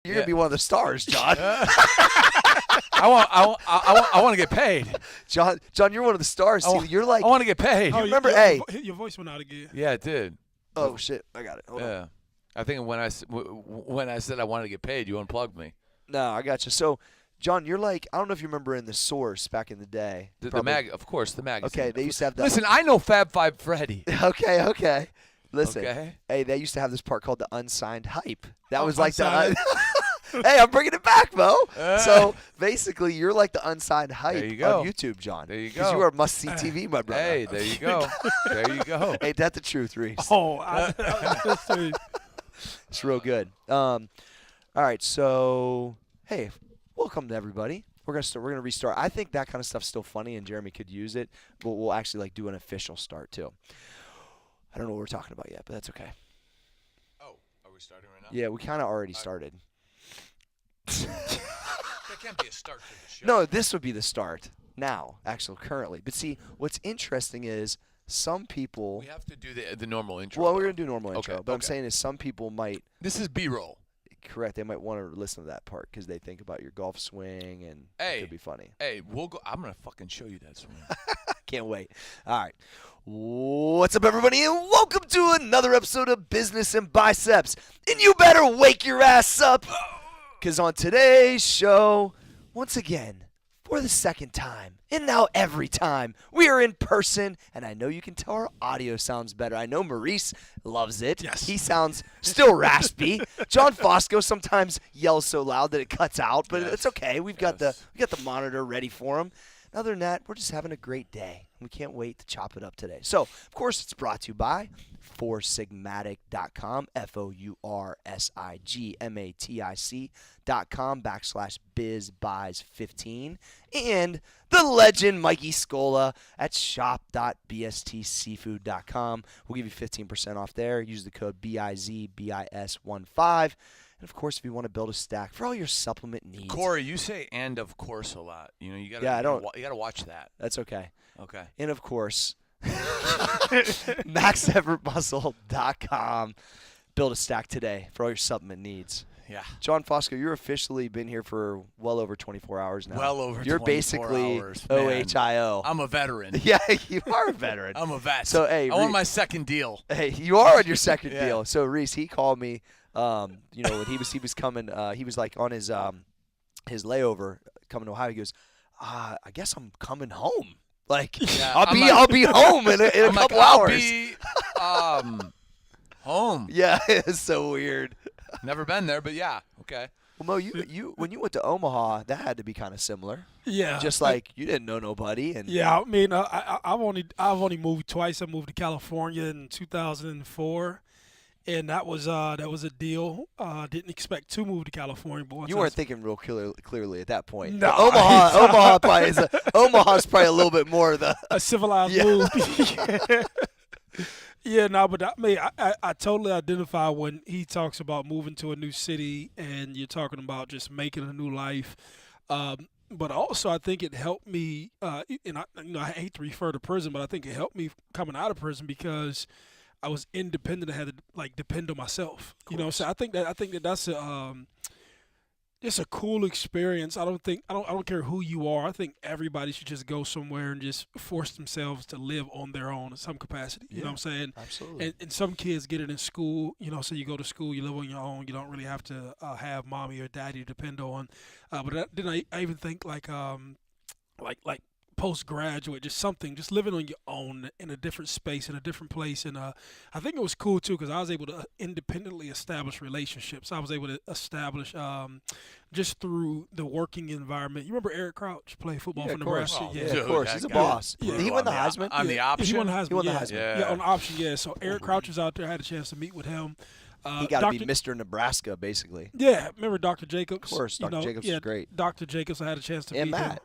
You're gonna be one of the stars, John. I want to get paid. John, you're one of the stars. See, you're like. I want to get paid. Oh, remember, your voice went out again. Yeah, it did. Oh shit, I got it. Hold on. Yeah. I think when I said I wanted to get paid, you unplugged me. No, I got you. So, John, you're like, I don't know if you remember in The Source back in the day. The of course, the magazine. Okay, they used to have that. Listen, I know Fab Five Freddy. Okay. Listen, Okay. hey, they used to have this part called the unsigned hype. That was like the. Hey, I'm bringing it back, Mo. So basically, you're like the unsigned hype on YouTube, John. There you go. Because you are must-see TV, my brother. Hey, there you go. There you go. Ain't that the truth, Reese? Oh, it's real good. All right, so hey, welcome to everybody. We're gonna restart. I think that kind of stuff's still funny, and Jeremy could use it. But we'll actually like do an official start too. I don't know what we're talking about yet, but that's okay. Oh, are we starting right now? Yeah, we kind of already started. That can't be a start for the show. No, this would be the start now, actually, currently. But see, what's interesting is some people. We have to do the normal intro. Well, we're gonna do normal intro, Okay, but I'm saying is some people might. This is B-roll. Correct. They might want to listen to that part because they think about your golf swing and it could be funny. Hey, we'll go. I'm gonna fucking show you that swing. Can't wait. All right. What's up, everybody, and welcome to another episode of Business and Biceps. And you better wake your ass up, because on today's show, once again, for the second time, and now every time, we are in person, and I know you can tell our audio sounds better. I know Maurice loves it. Yes. He sounds still raspy. John Fosco sometimes yells so loud that it cuts out, but it's okay. We've got the monitor ready for him. Other than that, we're just having a great day. We can't wait to chop it up today. So, of course, it's brought to you by FourSigmatic.com, FourSigmatic.com/bizbuys15, and the legend Mikey Scola at shop.bstseafood.com. We'll give you 15% off there. Use the code BIZBIS15. And, of course, if you want to build a stack for all your supplement needs. Corey, you say "and of course" a lot. You know, you got. Yeah, I don't. You got to watch that. That's okay. Okay. And, of course, MaxEffortMuscle.com. Build a stack today for all your supplement needs. Yeah. John Fosco, you're officially been here for well over 24 hours now. Well over 24 You're basically hours, man. OHIO. I'm a veteran. Yeah, you are a veteran. I'm a vet. So, hey, I'm on my second deal. Hey, you are on your second Yeah. deal. So, Reese, he called me. When he was coming, he was like on his layover coming to Ohio. He goes, I guess I'm coming home. Like, Yeah, I'll be home in a couple hours. I'll be home. Yeah, it's so weird. Never been there, but yeah, okay. Well, Mo, you when you went to Omaha, that had to be kind of similar. Yeah. Just like you didn't know nobody, and Yeah, I mean, I've only moved twice. I moved to California in 2004, and that was a deal. Didn't expect to move to California, but once you weren't thinking real clearly at that point. No. Omaha Omaha's probably a little bit more of the a civilized Yeah. move. Yeah, no, but I totally identify when he talks about moving to a new city and you're talking about just making a new life. But also, I think it helped me, and I hate to refer to prison, but I think it helped me coming out of prison because I was independent. I had to depend on myself. You know, so I think that that's it's a cool experience. I don't care who you are. I think everybody should just go somewhere and just force themselves to live on their own in some capacity. You know what I'm saying? Absolutely. And some kids get it in school. You know, so you go to school, you live on your own. You don't really have to have mommy or daddy to depend on. But then I even think like postgraduate, just living on your own in a different space, in a different place. And I think it was cool too because I was able to independently establish relationships. I was able to establish just through the working environment. You remember Eric Crouch play football for Nebraska? Yeah, of course. He's a boss. Yeah. Did he win the Heisman? On the option? He won the Heisman. He won the yeah. Heisman. Yeah, on the option. Yeah. So Eric Crouch was out there. I had a chance to meet with him. He got to be Mr. Nebraska, basically. Yeah, remember Dr. Jacobs? Of course, Dr. Jacobs was great. Dr. Jacobs, I had a chance to meet Matt. him.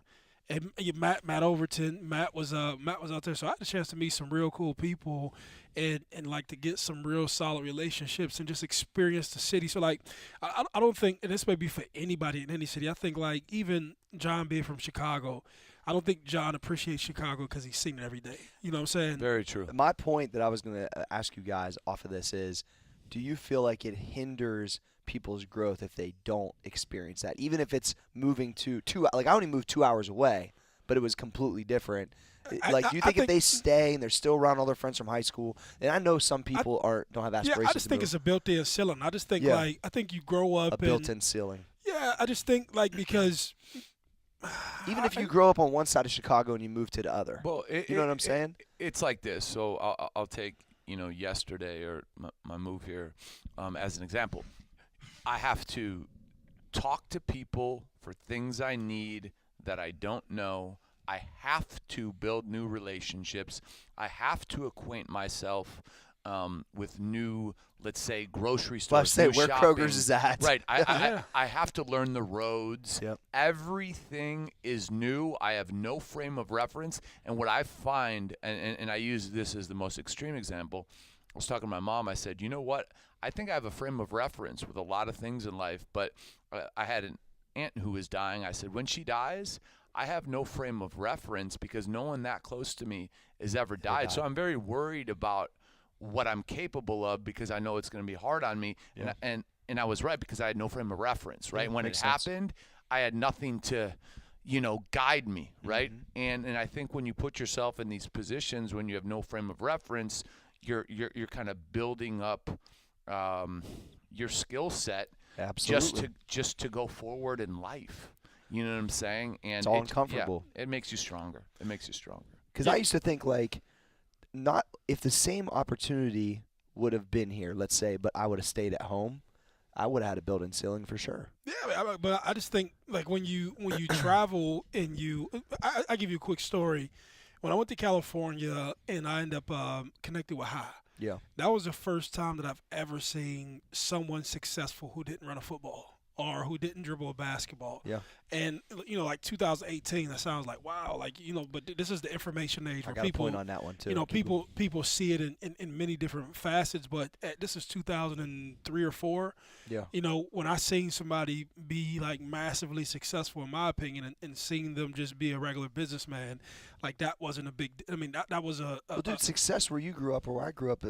And Matt Overton, Matt was out there, so I had a chance to meet some real cool people, and like to get some real solid relationships and just experience the city. So like, I don't think, and this may be for anybody in any city. I think like even John being from Chicago, I don't think John appreciates Chicago because he's seen it every day. You know what I'm saying? Very true. My point that I was going to ask you guys off of this is, do you feel like it hinders people's growth if they don't experience that. Even if it's moving to like I only moved 2 hours away, but it was completely different. Like, do you think if they stay and they're still around all their friends from high school, and I know some people don't have aspirations. Yeah, I just think it's a built-in ceiling. I just think I think you grow up a built-in ceiling. Yeah, I just think because even if you grow up on one side of Chicago and you move to the other, Well, you know what I'm saying? It's like this. So I'll take yesterday or my move here as an example. I have to talk to people for things I need that I don't know. I have to build new relationships. I have to acquaint myself with new, let's say, grocery stores. Well, I say where shopping. Kroger's is at. Right. I have to learn the roads. Yep. Everything is new. I have no frame of reference. And what I find, and I use this as the most extreme example, I was talking to my mom. I said, you know what? I think I have a frame of reference with a lot of things in life, but I had an aunt who was dying. I said, when she dies, I have no frame of reference because no one that close to me has ever died. So I'm very worried about what I'm capable of because I know it's going to be hard on me. Yeah. And I was right because I had no frame of reference, right? Yeah, when it happened, I had nothing to, guide me, right? Mm-hmm. And I think when you put yourself in these positions, when you have no frame of reference, you're kind of building up your skill set just to go forward in life. You know what I'm saying? And it's all uncomfortable. Yeah, it makes you stronger. It makes you stronger. Because I used to think not if the same opportunity would have been here, let's say, but I would have stayed at home, I would have had a built-in ceiling for sure. Yeah, but I just think when you travel and I give you a quick story. When I went to California and I ended up connected with High. Yeah. That was the first time that I've ever seen someone successful who didn't run a football or who didn't dribble a basketball. Yeah. And, like 2018, that sounds like, wow, but this is the information age where I got a point on that one, too. People see it in many different facets, but this is 2003 or 4. Yeah. When I seen somebody be, massively successful, in my opinion, and seeing them just be a regular businessman, that wasn't a big – I mean, that was a – Well, dude, success where you grew up or where I grew up,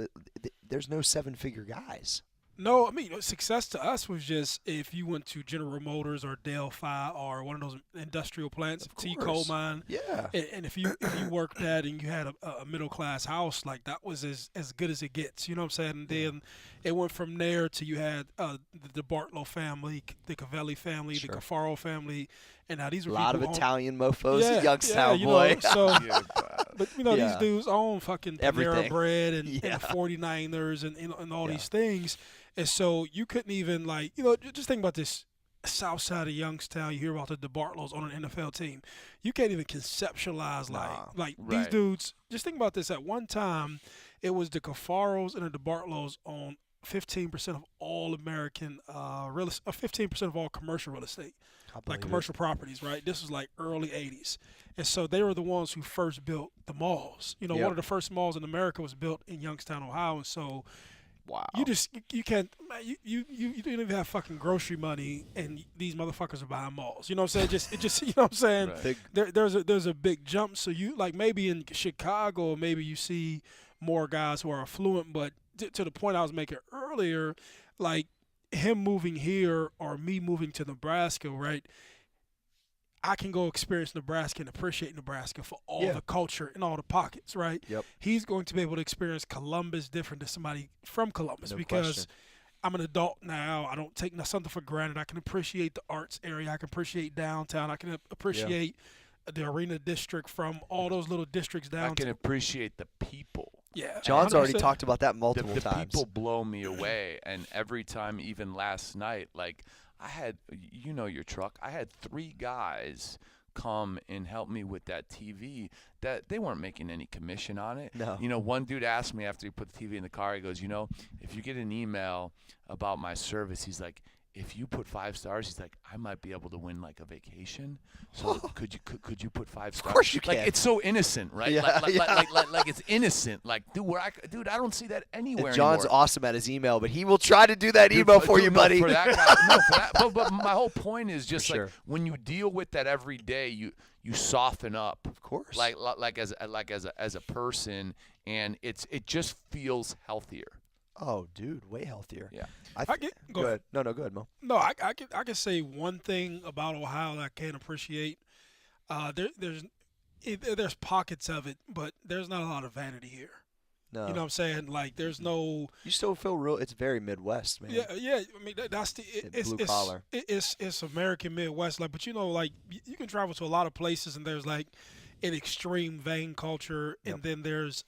there's no 7-figure guys. No, I mean, success to us was just if you went to General Motors or Delphi or one of those industrial plants, T coal mine. Yeah. And if you worked that and you had a middle class house, that was as good as it gets. You know what I'm saying? And then it went from there to you had the Bartlow family, the Cavelli family, the Cafaro family, and now these were a lot of Italian mofos at Youngstown, boy. So, but these dudes own fucking Panera Bread and 49ers and all these things. And so you couldn't even just think about this south side of Youngstown. You hear about the DeBartlows on an NFL team. You can't even conceptualize these dudes. Just think about this. At one time, it was the Cafaros and the DeBartlows on 15% of all American 15% of all commercial real estate, commercial properties. Right. This was early '80s, and so they were the ones who first built the malls. One of the first malls in America was built in Youngstown, Ohio, and so. Wow. You can't you don't even have fucking grocery money and these motherfuckers are buying malls. You know what I'm saying? Just you know what I'm saying? Right. There's a big jump. So you maybe in Chicago maybe you see more guys who are affluent, but to the point I was making earlier, him moving here or me moving to Nebraska, right? I can go experience Nebraska and appreciate Nebraska for all the culture and all the pockets, right? Yep. He's going to be able to experience Columbus different than somebody from Columbus because I'm an adult now. I don't take something for granted. I can appreciate the arts area. I can appreciate downtown. I can appreciate the arena district from all those little districts down. I can appreciate the people. Yeah. John's 100%. Already talked about that multiple times. The people blow me away, and every time, even last night, I had, your truck. I had 3 guys come and help me with that TV that they weren't making any commission on it. No. One dude asked me after he put the TV in the car, he goes, if you get an email about my service, he's like, if you put 5 stars, he's like, I might be able to win a vacation. So could you put 5 stars? Of course you can. It's so innocent, right? Yeah, it's innocent. Dude, I don't see that anywhere and John's anymore. awesome at his email, but he will try to do that email for you, buddy. For that guy, but my whole point is just when you deal with that every day, you soften up. Of course. As a person, and it just feels healthier. Oh, dude, way healthier. Yeah. Go ahead. No, go ahead, Mo. No, I can say one thing about Ohio that I can't appreciate. There's pockets of it, but there's not a lot of vanity here. No. You know what I'm saying? Like, there's no. You still feel real. It's very Midwest, man. Yeah. I mean, that's the Blue collar. It's American Midwest, like, but like you can travel to a lot of places, and there's like an extreme vein culture, and then there's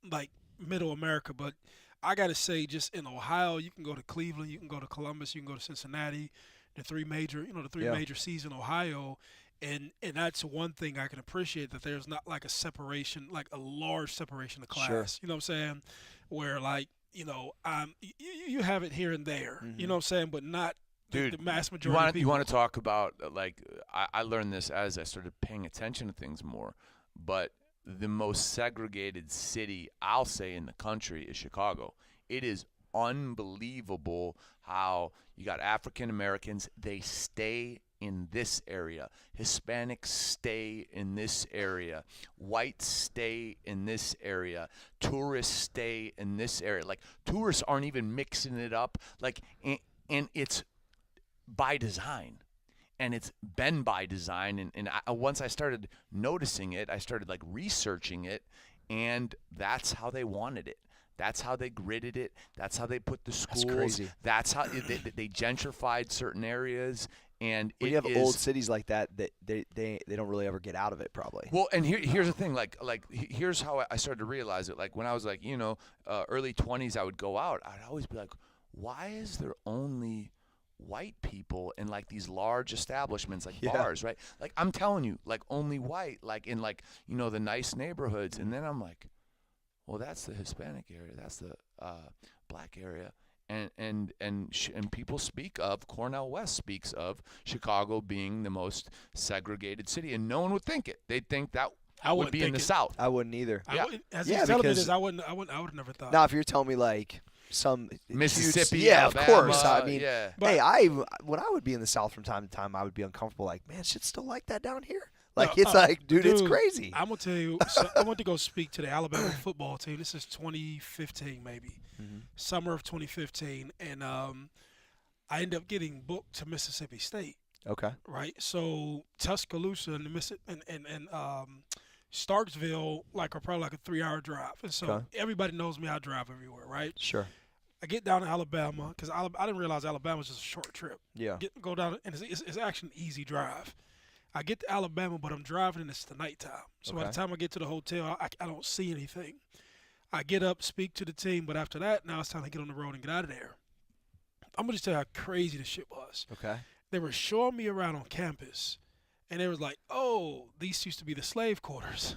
like Middle America. But I gotta say, just in Ohio, you can go to Cleveland, you can go to Columbus, you can go to Cincinnati, the three major cities in Ohio. And that's one thing I can appreciate, that there's not like a separation, like a large separation of class. Sure. You know what I'm saying? Where like, you have it here and there. Mm-hmm. You know what I'm saying? But not Dude, the mass majority of people. You want to talk about, like, I learned this as I started paying attention to things more, but the most segregated city, I'll say, in the country is Chicago. It is unbelievable how you got African Americans, they stay in this area. Hispanics stay in this area. Whites stay in this area. Tourists stay in this area. Like, tourists aren't even mixing it up. Like, and it's by design. And it's been by design. And once I started noticing it, I started, like, researching it. And that's how they wanted it. That's how they gridded it. That's how they put the schools. That's crazy. That's how they gentrified certain areas. And when you have old cities like that, they don't really ever get out of it, probably. Well, and here's the thing. Here's how I started to realize it. Like, when I was like, early 20s, I would go out. I'd always be like, why is there only white people in, like, these large establishments, like bars, right? Like, I'm telling you, like, only white, like, in, like, the nice neighborhoods. And then I'm like, well, that's the Hispanic area. That's the black area. And people speak of, Cornell West speaks of Chicago being the most segregated city, and no one would think it. They'd think that would be in the South. I wouldn't either. As he's telling me this, I would have never thought. Now, if you're telling me like some Mississippi, huge, Alabama, of course. I mean, yeah. Hey, when I would be in the South from time to time, I would be uncomfortable. Like, man, shit's still like that down here. Like, it's like, dude, it's crazy. I'm gonna tell you. So I went to go speak to the Alabama football team. This is 2015, maybe summer of 2015, and I ended up getting booked to Mississippi State. Okay. Right. So Tuscaloosa and Starksville, like, are probably like a 3-hour drive, and so everybody knows me. I drive everywhere. Right. Sure. I get down to Alabama because I didn't realize Alabama was just a short trip. Yeah. Go down, and it's actually an easy drive. I get to Alabama, but I'm driving, and it's the nighttime. So by the time I get to the hotel, I don't see anything. I get up, speak to the team, but after that, now it's time to get on the road and get out of there. I'm going to just tell you how crazy this shit was. Okay. They were showing me around on campus, and they was like, oh, these used to be the slave quarters,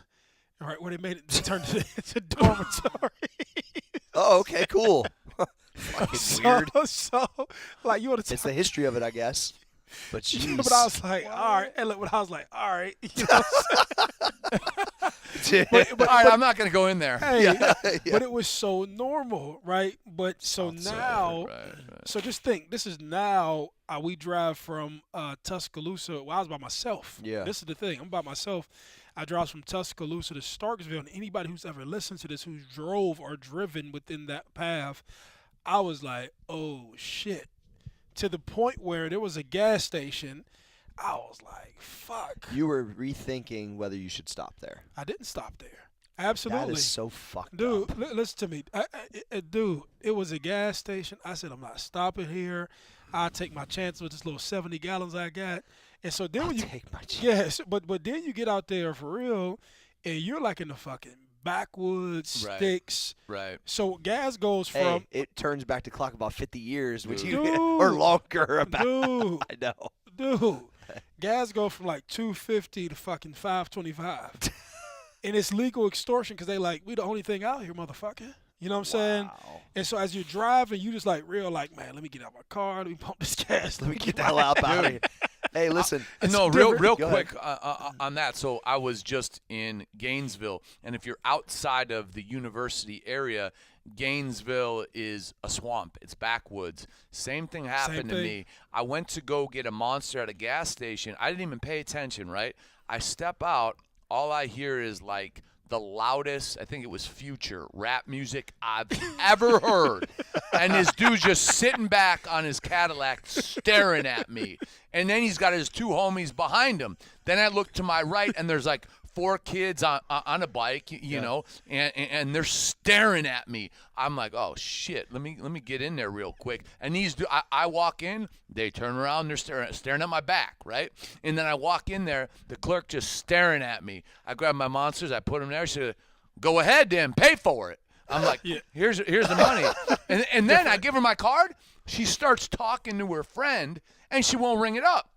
right, where they turned it into dormitory. Oh, okay, cool. Fucking weird. So, like, you want to It's the history of it, I guess. But jeez. But I was like, all right. And look, I was like, all right. You know but all right, I'm not going to go in there. Hey, but it was so normal, right? But so now, so just think, this is now, we drive from Tuscaloosa. Well, I was by myself. Yeah. This is the thing. I'm by myself. I drive from Tuscaloosa to Starksville. And anybody who's ever listened to this, who's drove or driven within that path, I was like, oh, shit. To the point where there was a gas station, I was like, fuck. You were rethinking whether you should stop there. I didn't stop there. Absolutely. That is so fucked dude, up. Listen to me. Dude, it was a gas station. I said, I'm not stopping here. I'll take my chance with this little 70 gallons I got. And so then take my chance. Yes, but then you get out there for real, and you're like in the fucking backwoods, sticks. Right. So gas goes from. It turns back to clock about 50 years, which Dude, or longer. About. Dude, I know. Dude, gas go from like 250 to fucking 525, and it's legal extortion because they like, we the only thing out here, motherfucker. You know what I'm saying? And so as you're driving, you just like real like, man, let me get out my car, let me pump this gas, let me get the hell out of here. Hey, listen. Real quick on that. So I was just in Gainesville, and if you're outside of the university area, Gainesville is a swamp. It's backwoods. Same thing happened to me. I went to go get a Monster at a gas station. I didn't even pay attention, right? I step out. All I hear is like the loudest, I think it was Future, rap music I've ever heard. And this dude's just sitting back on his Cadillac staring at me. And then he's got his two homies behind him. Then I look to my right, and there's like 4 kids on a bike, you know, and they're staring at me. I'm like, oh shit, let me get in there real quick. And I walk in, they turn around, they're staring at my back, right? And then I walk in there, the clerk just staring at me. I grab my monsters, I put them there. She said, go ahead, then pay for it. I'm like, here's the money. And then I give her my card. She starts talking to her friend, and she won't ring it up.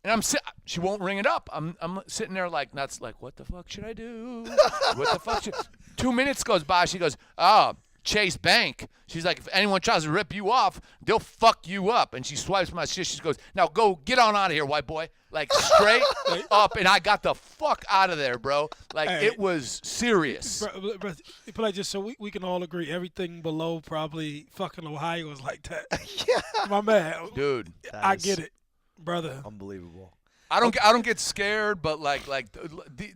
And she won't ring it up. I'm sitting there like nuts, like, what the fuck should I do? What the fuck 2 minutes goes by. She goes, Chase Bank. She's like, if anyone tries to rip you off, they'll fuck you up. And she swipes my shit. She goes, now go get on out of here, white boy. Like, straight up. And I got the fuck out of there, bro. Like, it was serious. Bro, like, just so we can all agree, everything below probably fucking Ohio is like that. Yeah. My man. Dude. I get it, brother. Unbelievable. I don't get scared, but like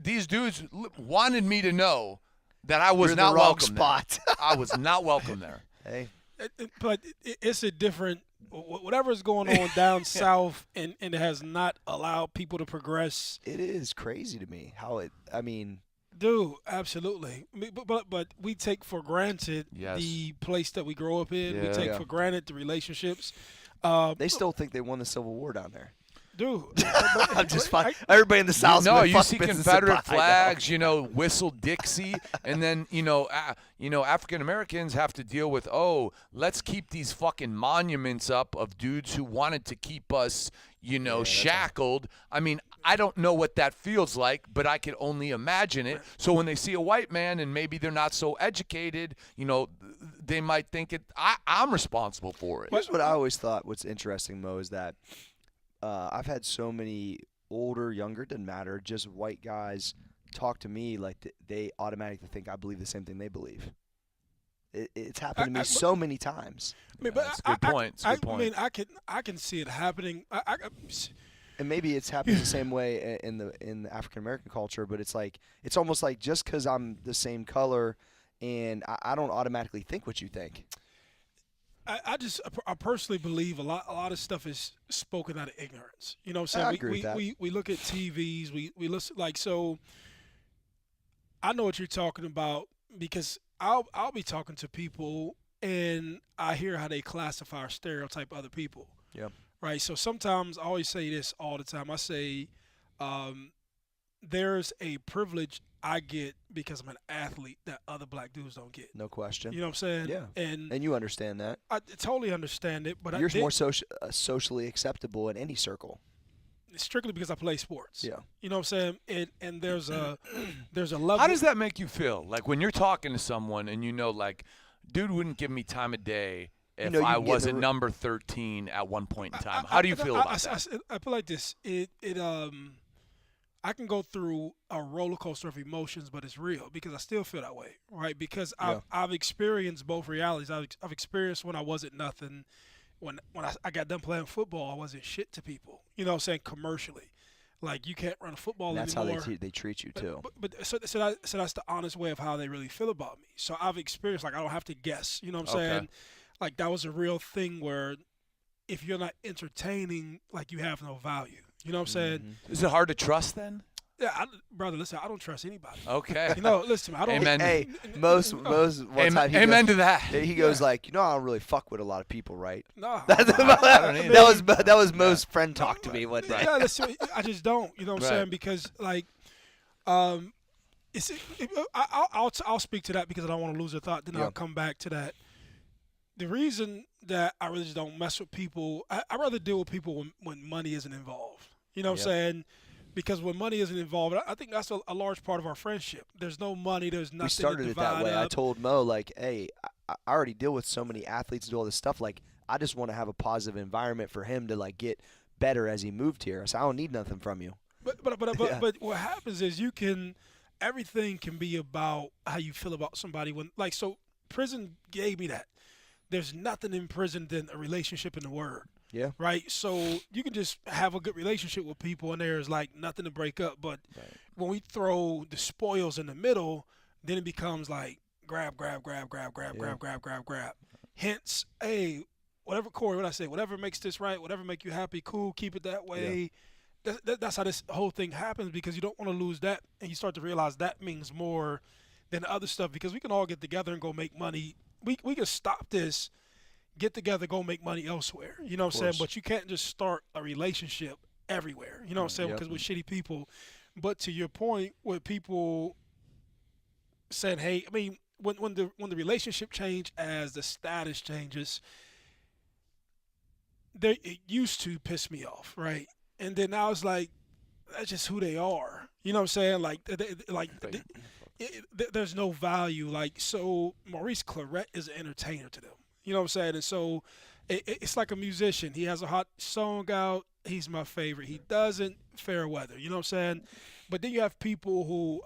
these dudes wanted me to know that I was You're in not the wrong welcome spot. there. I was not welcome there. Hey. But it's a different whatever's going on down south, and it has not allowed people to progress. It is crazy to me how it. I mean, dude, absolutely. But we take for granted Yes. the place that we grow up in. We Yeah. take for granted the relationships. they still think they won the Civil War down there. Dude, I'm just fine. Everybody in the South. No, you see Confederate flags, you know, whistle Dixie, and then African Americans have to deal with, let's keep these fucking monuments up of dudes who wanted to keep us, shackled. I mean, I don't know what that feels like, but I can only imagine it. So when they see a white man and maybe they're not so educated, they might think I'm responsible for it. Here's what I always thought. What's interesting, Mo, is that I've had so many older, younger, didn't matter, just white guys talk to me like they automatically think I believe the same thing they believe. It's happened to me so many times. I mean, That's a good point. It's a good point. I mean, I can see it happening. And maybe it's happened the same way in the African American culture, but it's almost like just because I'm the same color, and I don't automatically think what you think. I personally believe a lot of stuff is spoken out of ignorance. You know what I'm saying? I agree with that. We look at TVs, we listen, like, so I know what you're talking about because I'll be talking to people and I hear how they classify or stereotype other people. Yeah. Right. So sometimes I always say this all the time. I say there's a privilege I get because I'm an athlete that other black dudes don't get. No question. You know what I'm saying? Yeah. And you understand that. I totally understand it, but you're more socially acceptable in any circle. Strictly because I play sports. Yeah. You know what I'm saying? And there's a level. How does that make you feel? Like when you're talking to someone and like, dude wouldn't give me time of day if I wasn't number 13 at one point in time. How do you feel about that? I feel like this. I can go through a roller coaster of emotions, but it's real because I still feel that way, right? Because I've experienced both realities. I've experienced when I wasn't nothing. When I got done playing football, I wasn't shit to people. You know what I'm saying? Commercially. Like, you can't run a football and that's anymore. how they treat you, too. But so that's the honest way of how they really feel about me. So I've experienced, like, I don't have to guess. You know what I'm saying? Like, that was a real thing where if you're not entertaining, like, you have no value. You know what I'm saying? Mm-hmm. Is it hard to trust then? Yeah, brother, listen, I don't trust anybody. Okay. Listen, I don't. Amen. Hey, Mo's one time amen to that. He goes like, I don't really fuck with a lot of people, right? No. That was Mo's friend talk to me one day. Yeah, listen, I just don't. You know what I'm saying? Because like, I'll speak to that because I don't want to lose a thought. Then I'll come back to that. The reason that I really just don't mess with people, I rather deal with people when money isn't involved. You know what I'm saying? Because when money isn't involved, I think that's a large part of our friendship. There's no money. There's nothing. We started it that way. I told Mo, like, hey, I already deal with so many athletes and do all this stuff. Like, I just want to have a positive environment for him to, like, get better as he moved here. So I don't need nothing from you. But what happens is everything can be about how you feel about somebody. So prison gave me that. There's nothing in prison than a relationship and a word. Yeah. Right? So you can just have a good relationship with people and there's like nothing to break up. But when we throw the spoils in the middle, then it becomes like grab, grab, grab, grab, grab, grab, grab, grab, grab. Hence, hey, whatever, Corey, what I say, whatever makes this right, whatever make you happy, cool, keep it that way. That's how this whole thing happens, because you don't want to lose that, and you start to realize that means more than other stuff, because we can all get together and go make money. We can stop this, get together, go make money elsewhere. You know what I'm saying? But you can't just start a relationship everywhere. You know what I'm saying? Because we're shitty people. But to your point, with people saying, hey, I mean, when the relationship change as the status changes, it used to piss me off, right? And then now it's like, that's just who they are. You know what I'm saying? Like, there's no value. Like, so Maurice Claret is an entertainer to them. You know what I'm saying? And so it's like a musician. He has a hot song out. He's my favorite. He doesn't, fair weather. You know what I'm saying? But then you have people who,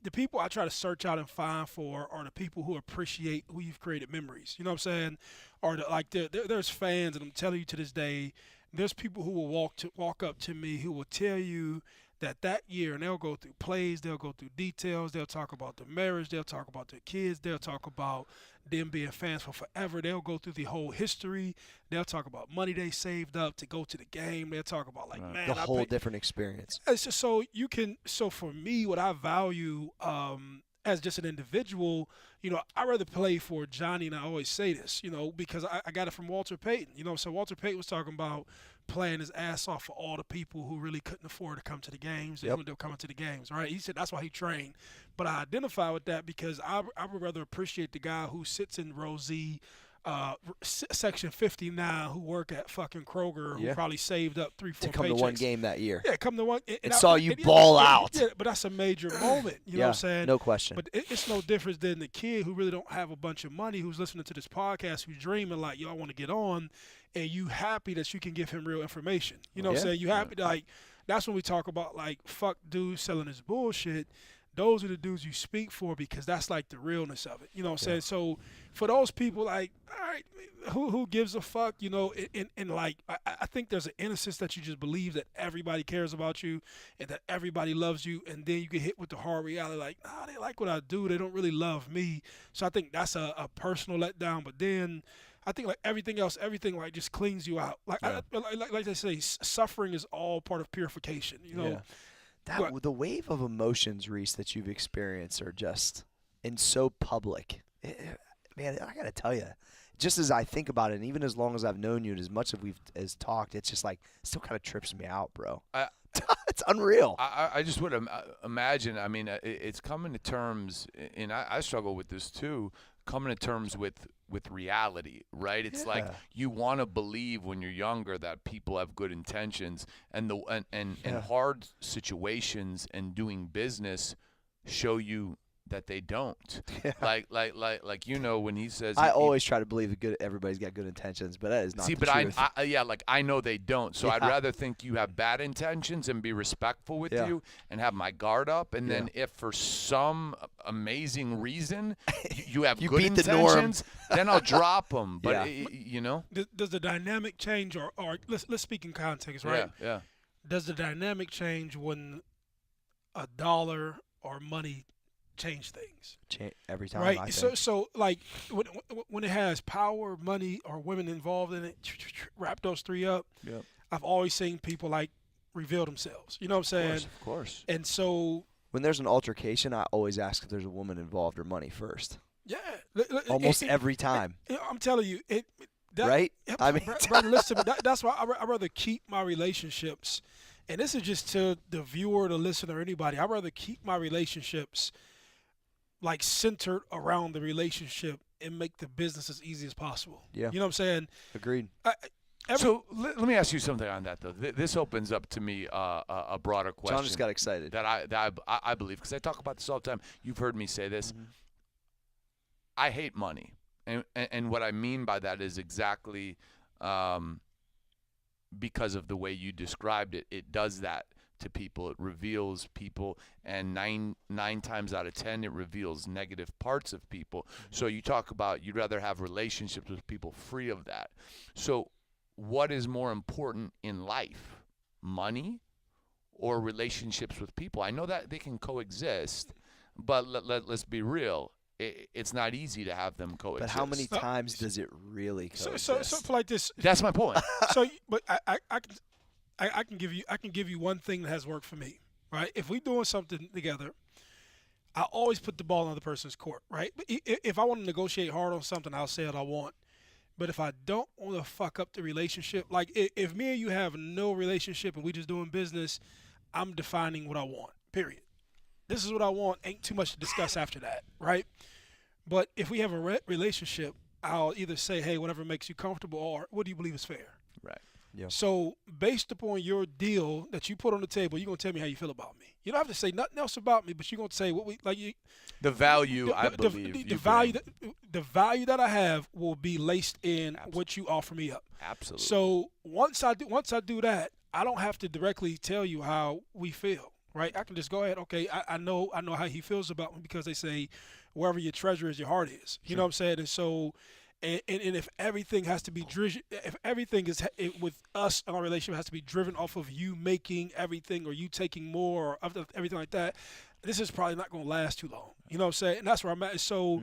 the people I try to search out and find for are the people who appreciate who you've created memories. You know what I'm saying? Or there's fans, and I'm telling you to this day, there's people who will walk up to me who will tell you that year, and they'll go through plays, they'll go through details, they'll talk about the marriage, they'll talk about their kids, they'll talk about them being fans for forever, they'll go through the whole history, they'll talk about money they saved up to go to the game, they'll talk about like, man, the whole different experience. It's just so for me, what I value as just an individual, you know, I'd rather play for Johnny, and I always say this, you know, because I got it from Walter Payton. You know, so Walter Payton was talking about playing his ass off for all the people who really couldn't afford to come to the games, and when they were coming to the games, right? He said that's why he trained. But I identify with that because I would rather appreciate the guy who sits in row Z, section 59, who work at fucking Kroger, who probably saved up 3-4 to come paychecks. to one game that year. Yeah, come to one. And saw you ball out. Yeah, but that's a major moment. You know what I'm saying? No question. But it's no difference than the kid who really don't have a bunch of money, who's listening to this podcast, who's dreaming like, yo, I want to get on, and you happy that you can give him real information. You know what I'm saying? You happy to, like, that's when we talk about, like, fuck dudes selling this bullshit. Those are the dudes you speak for, because that's like the realness of it. You know what I'm saying? So for those people, like, all right, who gives a fuck? You know, and like, I think there's an innocence that you just believe that everybody cares about you and that everybody loves you, and then you get hit with the hard reality, like, nah, they like what I do, they don't really love me. So I think that's a personal letdown. But then I think like everything else, everything like just cleans you out. Like like they say, suffering is all part of purification. You know. The wave of emotions, Reese, that you've experienced are just so public. Man, I got to tell you, just as I think about it, and even as long as I've known you and as much as we've talked, it's just like, it still kind of trips me out, bro. It's unreal. I just would imagine, I mean, it's coming to terms, and I struggle with this too, coming to terms with reality, right? It's like you want to believe when you're younger that people have good intentions, and hard situations and doing business show you that they don't. Like you know, when he says, I always try to believe everybody's got good intentions, but that is not the truth. I know they don't. So I'd rather think you have bad intentions and be respectful with you and have my guard up, and then if for some amazing reason you have good intentions, then I'll drop them. But you know, does the dynamic change, or let's speak in context, right? Yeah. Does the dynamic change when a dollar or money change things? Every time, right? I think. So like when it has power, money, or women involved in it, wrap those three up. Yep. I've always seen people like reveal themselves. You know what I'm saying? Of course. And so when there's an altercation, I always ask if there's a woman involved or money first. Yeah. Almost every time. I'm telling you, right? I mean, brother, listen, that's why I'd rather keep my relationships. And this is just to the viewer, the listener, anybody. I'd rather keep my relationships like centered around the relationship and make the business as easy as possible. Yeah. You know what I'm saying? Agreed. So let me ask you something on that, though. This opens up to me a broader question. John just got excited. That I believe, because I talk about this all the time. You've heard me say this. Mm-hmm. I hate money. And what I mean by that is exactly because of the way you described it. It does that to people. It reveals people, and nine times out of 10 it reveals negative parts of people. So you talk about you'd rather have relationships with people free of that. So what is more important in life, money or relationships with people? I know that they can coexist, but let's be real. It's not easy to have them coexist. But how many times does it really coexist? So like this. That's my point. But I can give you one thing that has worked for me, right? If we doing something together, I always put the ball in the other person's court, right? If I want to negotiate hard on something, I'll say what I want. But if I don't want to fuck up the relationship, like if me and you have no relationship and we just doing business, I'm defining what I want, period. This is what I want. Ain't too much to discuss after that, right? But if we have a relationship, I'll either say, hey, whatever makes you comfortable, or what do you believe is fair? Right. Yeah. So based upon your deal that you put on the table, you're going to tell me how you feel about me. You don't have to say nothing else about me, but you're going to say what we like. The value, I believe. The value that I have will be laced in Absolutely. what you offer me up. Absolutely. So once I do that, I don't have to directly tell you how we feel, right? I can just go ahead. Okay, I know how he feels about me, because they say wherever your treasure is, your heart is. You know what I'm saying? And so. And if everything has to be driven, if everything is with us in our relationship has to be driven off of you making everything or you taking more or everything like that, this is probably not going to last too long. You know what I'm saying? And that's where I'm at. So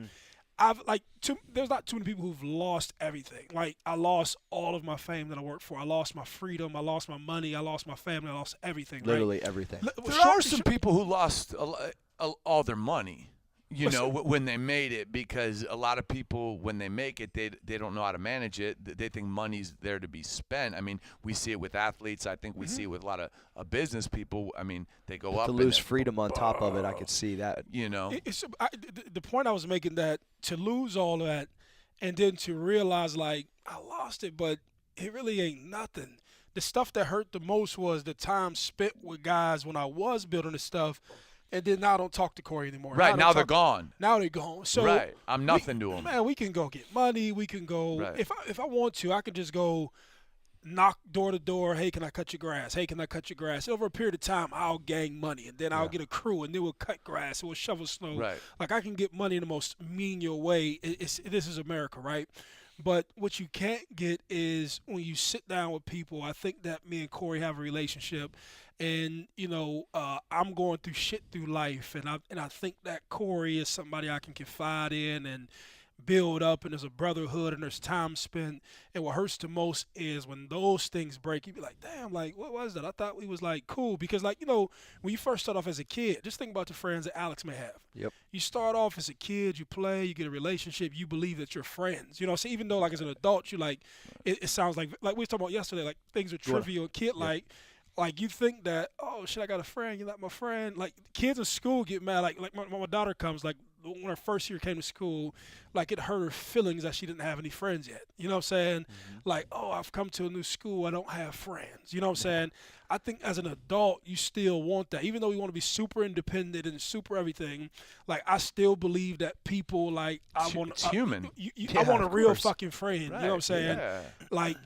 there's not too many people who've lost everything. Like I lost all of my fame that I worked for. I lost my freedom. I lost my money. I lost my family. I lost everything. Literally everything. There are some people who lost all their money. You know, when they made it, because a lot of people, when they make it, they don't know how to manage it. They think money's there to be spent. I mean, we see it with athletes. I think we see it with a lot of business people. I mean, they go up to lose freedom on top of it. I could see that. You know, the point I was making, that to lose all that and then to realize like I lost it, but it really ain't nothing. The stuff that hurt the most was the time spent with guys when I was building this stuff. And then now I don't talk to Corey anymore. Right, now they're gone. Now they're gone. So right, I'm nothing to them. Man, we can go get money. We can go Right. if I want to, I could just go knock door to door. Hey, can I cut your grass? Hey, can I cut your grass? Over a period of time, I'll gang money, and then I'll get a crew, and then we'll cut grass, and we'll shovel snow. Right. Like I can get money in the most menial way. This is America, right? But what you can't get is when you sit down with people. I think that me and Corey have a relationship. And I'm going through shit through life, and I think that Corey is somebody I can confide in and build up, and there's a brotherhood and there's time spent. And what hurts the most is when those things break. You be like, damn, like what was that? I thought we was like cool, because like when you first start off as a kid, just think about the friends that Alex may have. Yep. You start off as a kid, you play, you get a relationship, you believe that you're friends. So even though like as an adult, you like it sounds like we were talking about yesterday, like things are trivial, kid like. Like you think that, oh shit, I got a friend, you're not my friend. Like kids in school get mad. Like my daughter comes, like when her first year came to school, like it hurt her feelings that she didn't have any friends yet. You know what I'm saying? Mm-hmm. Like, oh, I've come to a new school, I don't have friends. You know what I'm saying? I think as an adult, you still want that. Even though we want to be super independent and super everything, like I still believe that people like I want it's human. I want a real fucking friend. Right. You know what I'm saying? Yeah. Like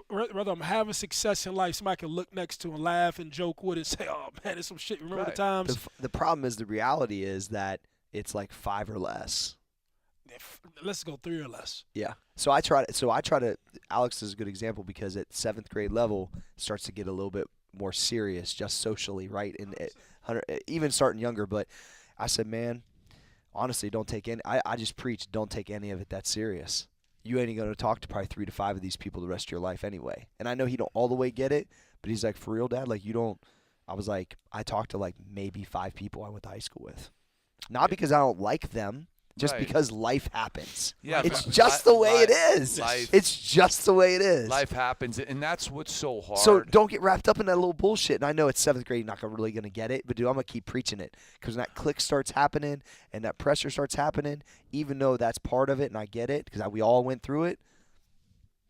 whether I'm having success in life, somebody can look next to and laugh and joke with it and say, "Oh man, it's some shit." Remember the times? The problem is, the reality is that it's like 5 or less. Let's go 3 or less. Yeah. So I try to. Alex is a good example, because at 7th grade level it starts to get a little bit more serious, just socially, right? And even starting younger. But I said, man, honestly, don't take any. I just preach, don't take any of it that serious. You ain't going to talk to probably 3 to 5 of these people the rest of your life anyway. And I know he don't all the way get it, but he's like, for real, Dad, like you don't. I was like, I talked to like maybe 5 people I went to high school with, not because I don't like them. Just Right. because life happens. Yeah, it's but just the way it life- is. life- It's just the way it is. Life happens, and that's what's so hard. So don't get wrapped up in that little bullshit. And I know it's 7th grade, you're not really going to get it, but dude, I'm going to keep preaching it. Because when that click starts happening and that pressure starts happening, even though that's part of it and I get it, because we all went through it,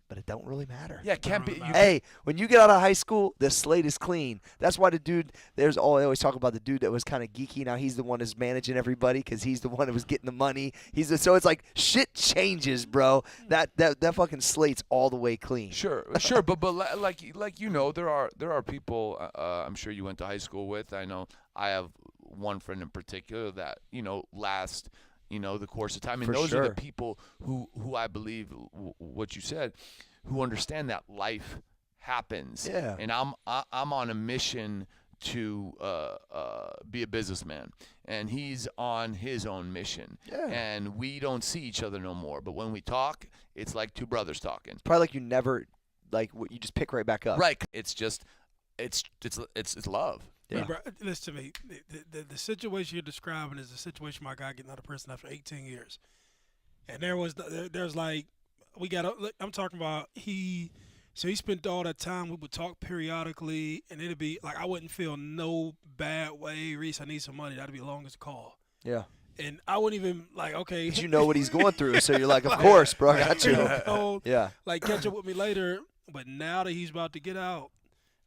but it don't really matter. Yeah, it can't be. Hey, when you get out of high school, the slate is clean. That's why the dude, I always talk about the dude that was kind of geeky. Now he's the one that's managing everybody, because he's the one that was getting the money. So it's like shit changes, bro. That fucking slate's all the way clean. Sure, but like there are people I'm sure you went to high school with. I know I have one friend in particular that last the course of time, and For those are sure. the people who I believe what you said. who understand that life happens. Yeah. And I'm on a mission to be a businessman, and he's on his own mission. Yeah. And we don't see each other no more. But when we talk, it's like two brothers talking. Probably like you never, like you just pick right back up. Right. It's just, it's love. Yeah. Hey, bro, listen to me. The situation you're describing is the situation my guy getting out of prison after 18 years. And there's like, I'm talking about so he spent all that time. We would talk periodically, and it'd be like I wouldn't feel no bad way. Reese, I need some money. That'd be the longest call. Yeah. And I wouldn't even like, okay. You know what he's going through, so you're like, of course, bro, I got you. Yeah. Like, catch up with me later. But now that he's about to get out,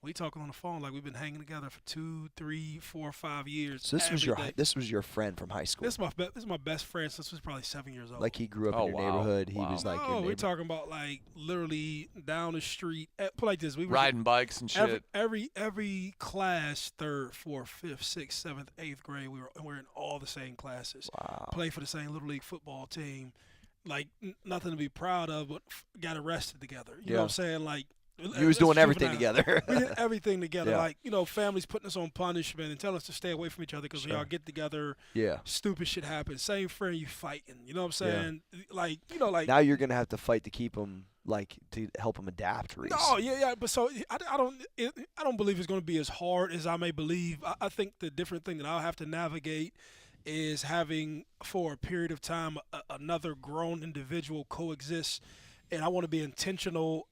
we talking on the phone like we've been hanging together for 2, 3, 4, 5 years. So this was your friend from high school. This is my best friend since he was probably 7 years old. Like he grew up in your neighborhood. He was like your neighbor. We're talking about like literally down the street. Put like this, we were riding bikes and shit. Every class, 3rd, 4th, 5th, 6th, 7th, 8th grade, we're in all the same classes. Wow. Play for the same little league football team. Like nothing to be proud of, but got arrested together. You know what I'm saying? Like. You was doing everything together. We did everything together. Yeah. Like, families putting us on punishment and telling us to stay away from each other because we all get together. Yeah. Stupid shit happens. Same friend you fighting. You know what I'm saying? Yeah. Like, now you're going to have to fight to keep him, like, to help him adapt, Reese. No, yeah. But so I don't believe it's going to be as hard as I may believe. I think the different thing that I'll have to navigate is having, for a period of time, another grown individual coexist. And I want to be intentional,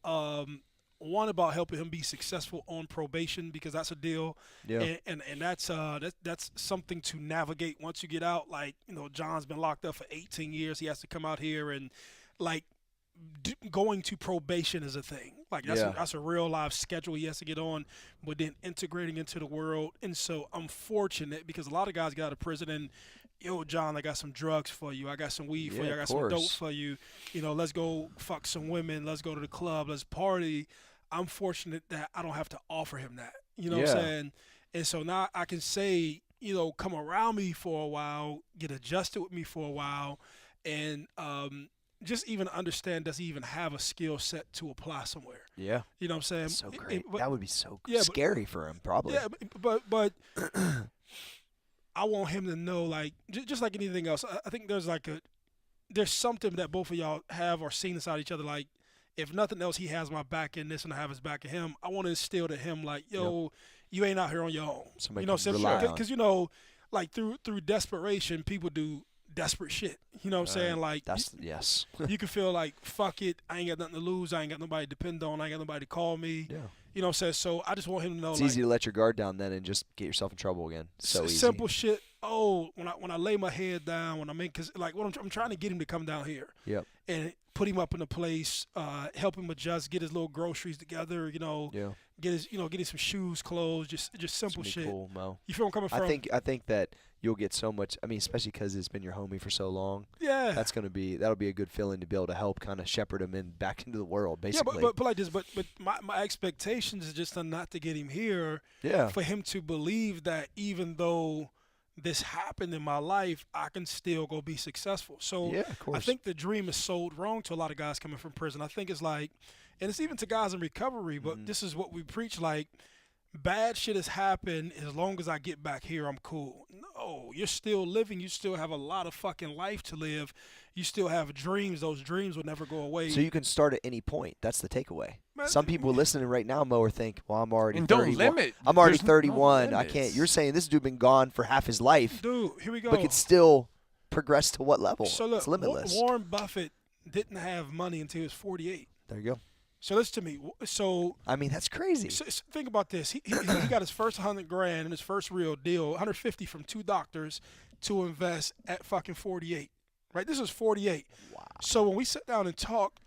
one about helping him be successful on probation because that's a deal, and that's something to navigate once you get out. Like John's been locked up for 18 years. He has to come out here and like going to probation is a thing. Like that's a real live schedule he has to get on, but then integrating into the world. And so I'm fortunate because a lot of guys get out of prison and. Yo, John, I got some drugs for you. I got some weed for you. I got some dope for you. Let's go fuck some women. Let's go to the club. Let's party. I'm fortunate that I don't have to offer him that. You know what I'm saying? And so now I can say, come around me for a while, get adjusted with me for a while, and just even understand does he even have a skill set to apply somewhere. Yeah. You know what I'm saying? That's so great. That would be so scary for him, probably. Yeah, but I want him to know, like, just like anything else, I think there's something that both of y'all have or seen inside each other. Like, if nothing else, he has my back in this and I have his back in him. I want to instill to him, like, yo, you ain't out here on your own. Somebody because like through desperation, people do desperate shit. You know what I'm saying? Like, yes. You can feel like, fuck it, I ain't got nothing to lose. I ain't got nobody to depend on. I ain't got nobody to call me. Yeah. You know what I'm saying? So I just want him to know. It's easy to let your guard down then and just get yourself in trouble again. So easy. Simple shit. Oh, when I lay my head down, because like what I'm trying to get him to come down here. Yep. And put him up in a place, help him adjust, get his little groceries together. Get his get him some shoes, clothes, just simple shit. Cool, Mo. You feel where I'm coming from? I think that you'll get so much. I mean, especially because it's been your homie for so long. Yeah. That'll be a good feeling to be able to help kind of shepherd him back into the world, basically. Yeah, but like this, but my expectations is just not to get him here. Yeah. For him to believe that even though this happened in my life, I can still go be successful. So of course. I think the dream is sold wrong to a lot of guys coming from prison. I think it's like, and it's even to guys in recovery, but this is what we preach, like, bad shit has happened. As long as I get back here, I'm cool. No, you're still living. You still have a lot of fucking life to live. You still have dreams. Those dreams will never go away. So you can start at any point. That's the takeaway. Man, some people listening right now, Mo, are think, well, I'm already and 31. Don't limit. I'm already There's 31. no I can't. You're saying this dude been gone for half his life. Dude, here we go. But could still progress to what level? So look, it's limitless. Warren Buffett didn't have money until he was 48. There you go. So listen to me. So I mean, that's crazy. So think about this. He got his first $100,000 in his first real deal, $150 from 2 doctors to invest at fucking 48. Right? This is 48. Wow. So when we sat down and talked,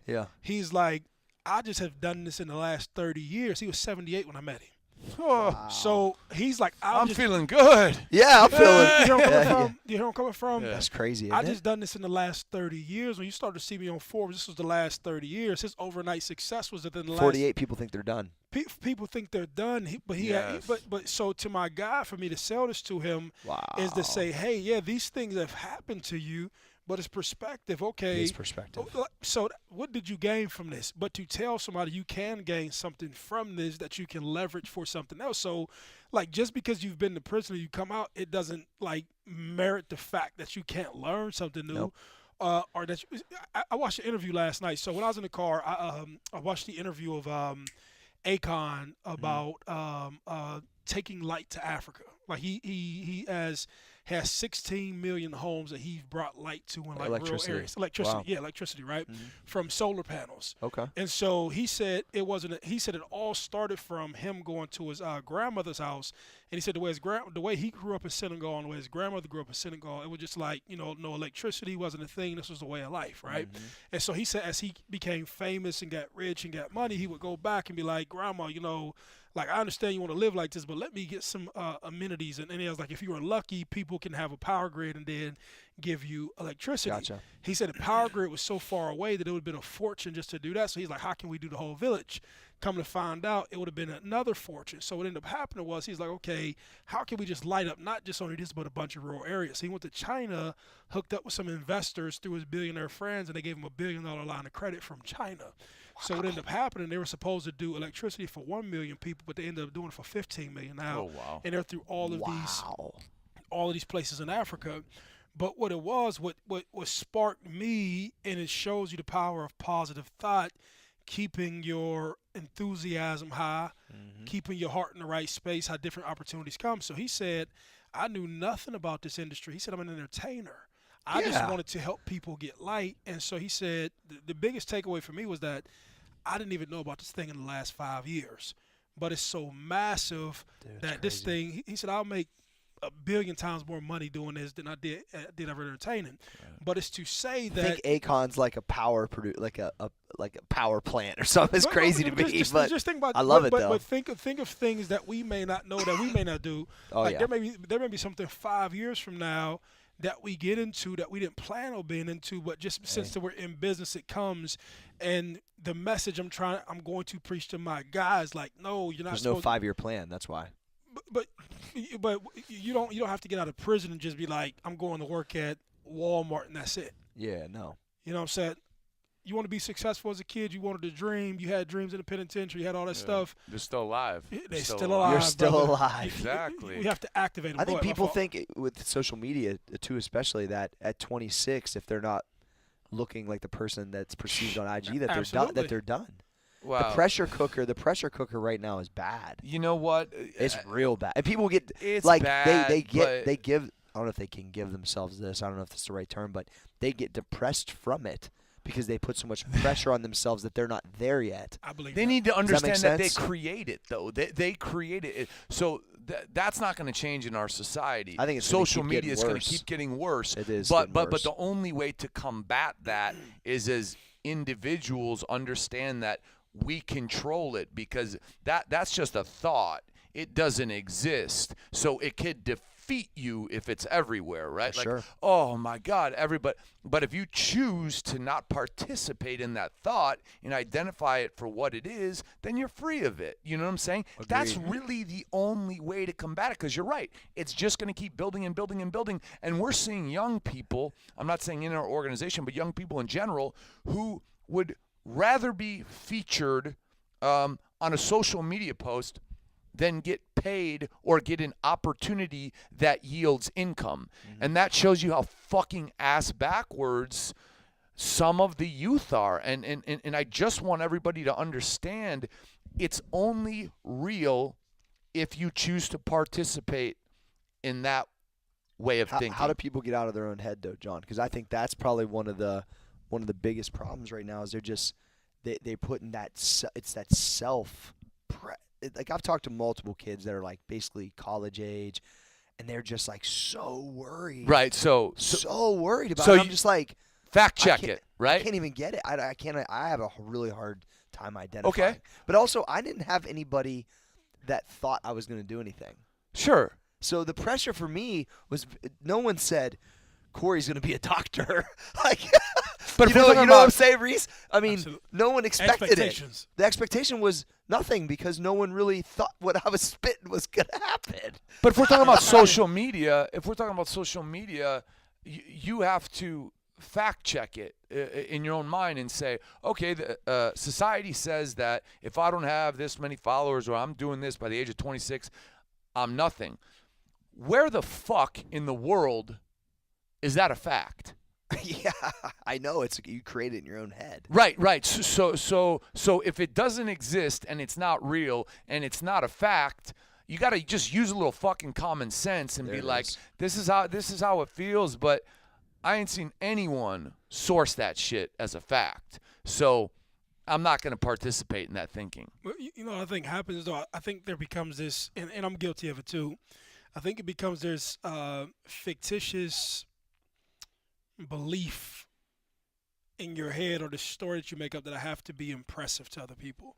yeah, he's like, I just have done this in the last 30 years. He was 78 when I met him. Wow. So he's like, I'm feeling good. Yeah, I'm feeling. You hear where I'm coming from? That's crazy. I just done this in the last 30 years. When you started to see me on Forbes, this was the last 30 years. His overnight success was within the last 48 people think they're done. People think they're done, but so to my guy, for me to sell this to him is to say, hey, yeah, these things have happened to you, but it's perspective. Okay, It is perspective. So what did you gain from this? But to tell somebody you can gain something from this that you can leverage for something else. So, like, just because you've been to prison or you come out, it doesn't like merit the fact that you can't learn something new. Nope. Or that I watched an interview last night. So when I was in the car, I watched the interview of Akon about taking light to Africa. Like he has 16 million homes that he's brought light to in like Electricity. rural areas. Electricity, Wow. yeah, electricity, right? From solar panels. Okay. And so he said he said it all started from him going to his grandmother's house, and he said the way he grew up in Senegal and the way his grandmother grew up in Senegal, it was just like, you know, no electricity wasn't a thing. This was the way of life, right? And so he said as he became famous and got rich and got money, he would go back and be like, Grandma, you know, like, I understand you want to live like this, but let me get some amenities. And he was like, if you were lucky, people can have a power grid and then give you electricity. Gotcha. He said the power grid was so far away that it would have been a fortune just to do that. So he's like, how can we do the whole village? Come to find out, it would have been another fortune. So what ended up happening was he's like, okay, how can we just light up not just only this, but a bunch of rural areas? He went to China, hooked up with some investors through his billionaire friends, and they gave him $1 billion line of credit from China. So what ended up happening, they were supposed to do electricity for 1 million people, but they ended up doing it for 15 million now. Oh, wow. And they're through all of these places in Africa. But what it was, what sparked me, and it shows you the power of positive thought, keeping your enthusiasm high, keeping your heart in the right space, how different opportunities come. So he said, I knew nothing about this industry. He said, I'm an entertainer. I just wanted to help people get light. And so he said the biggest takeaway for me was that I didn't even know about this thing in the last 5 years. But it's so massive that this thing, he said, I'll make 1 billion times more money doing this than I did ever entertaining. Right. But it's to say that I think Akon's like a power like a power plant or something. It's crazy to me. Just think about. I love it though. But think of things that we may not know that we may not do. There may be something 5 years from now that we get into that we didn't plan on being into, but just since we're in business, it comes. And the message I'm going to preach to my guys, like, no, you're not. There's no 5-year plan. That's why. But you don't have to get out of prison and just be like, I'm going to work at Walmart and that's it. Yeah, no. You know what I'm saying? You want to be successful as a kid. You wanted to dream. You had dreams in the penitentiary. You had all that stuff. They're still alive. They're still alive. You're still brother. alive. Exactly. We have to activate them. I think people think with social media too, especially that at 26, if they're not looking like the person that's perceived on IG, that they're done. Wow. The pressure cooker right now is bad. You know what? It's real bad. And people get it's like bad, they give. I don't know if they can give themselves this. I don't know if that's the right term, but they get depressed from it because they put so much pressure on themselves that they're not there yet. I believe they need to understand that they sense? create it, though. They created it. So that's not going to change in our society. I think it's social media is going to keep getting worse. It is. But worse. the only way to combat that is as individuals understand that we control it, because that's just a thought. It doesn't exist. So it could defeat you if it's everywhere, right? Sure. Like, oh my God, everybody. But if you choose to not participate in that thought and identify it for what it is, then you're free of it. You know what I'm saying? Agreed. That's really the only way to combat it, because you're right. It's just going to keep building and building and building. And we're seeing young people, I'm not saying in our organization, but young people in general, who would rather be featured on a social media post than get paid or get an opportunity that yields income. And that shows you how fucking ass backwards some of the youth are. And I just want everybody to understand it's only real if you choose to participate in that way of thinking. How do people get out of their own head though, John? Because I think that's probably one of the biggest problems right now is they're just they put in that it's that like I've talked to multiple kids that are like basically college age, and they're just like so worried. Right. So worried about so it. I'm just like, fact check it, right? I can't even get it. I can't. I have a really hard time identifying. Okay. But also, I didn't have anybody that thought I was going to do anything. Sure. So the pressure for me was no one said Corey's going to be a doctor. Like, but you know what I'm saying, Reese? I mean, Absolutely. No one expected it. The expectation was nothing because no one really thought what I was spitting was going to happen. But if we're talking about social media, you have to fact check it in your own mind and say, okay, the society says that if I don't have this many followers or I'm doing this by the age of 26, I'm nothing. Where the fuck in the world is that a fact? Yeah, I know. It's you create it in your own head. Right. So if it doesn't exist and it's not real and it's not a fact, you got to just use a little fucking common sense and There be it like, is. this is how it feels. But I ain't seen anyone source that shit as a fact. So I'm not going to participate in that thinking. Well, you know what I think happens though. I think there becomes this, and I'm guilty of it too. I think it becomes this fictitious belief in your head or the story that you make up that I have to be impressive to other people,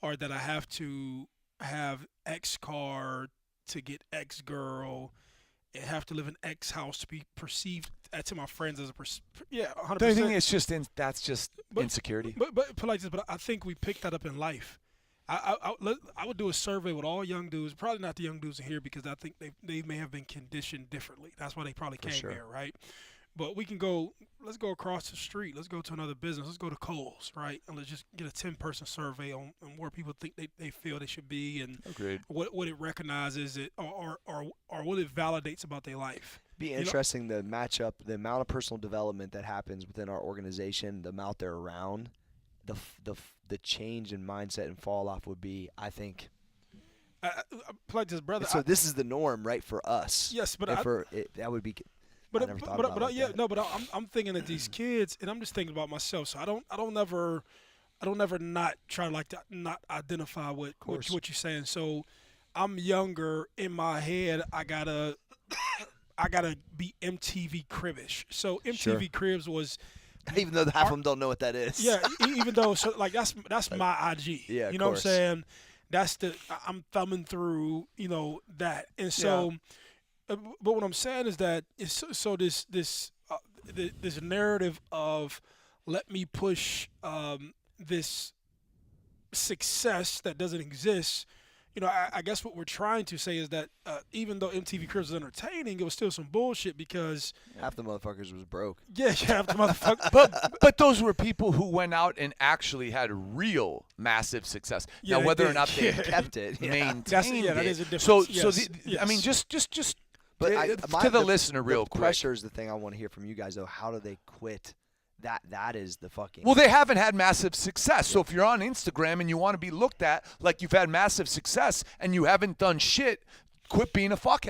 or that I have to have X car to get X girl, and have to live in X house to be perceived to my friends as a 100%. Do you think it's just that's just But- insecurity? But like this, but I think we picked that up in life. I would do a survey with all young dudes, probably not the young dudes in here because I think they may have been conditioned differently. That's why they probably came sure. here, right? But we can go. Let's go across the street. Let's go to another business. Let's go to Kohl's, right? And let's just get a 10-person survey on where people think they feel they should be, and Agreed. what it recognizes it or what it validates about their life. Be know- interesting the matchup, the amount of personal development that happens within our organization, the amount they're around, the change in mindset and fall off would be, I think. I like this, brother. So this is the norm, right, for us. Yes, but that would be. But I never thought about it like yeah, that. no, but I'm thinking of these kids, and I'm just thinking about myself. So I don't ever not try to not identify what you're saying. So I'm younger in my head. I gotta be MTV cribbish. So MTV Sure. Cribs was Even though half of them don't know what that is. yeah. Even though like that's my IG. Yeah, of you know course. what I'm saying. That's I'm thumbing through that, and so. But what I'm saying is that this narrative of let me push this success that doesn't exist. I guess what we're trying to say is that even though MTV Cribs was entertaining, it was still some bullshit because Half the motherfuckers was broke. yeah, half the motherfucker. But those were people who went out and actually had real massive success. Yeah, now they whether did. or not they Yeah. Kept it. Yeah. maintained that it. is a difference. So Yes, I mean, yes. just But to the listener, real the quick. pressure is the thing I want to hear from you guys, though. How do they quit? That is the fucking. Well, they haven't had massive success. So if you're on Instagram and you want to be looked at like you've had massive success and you haven't done shit, quit being a fuckth.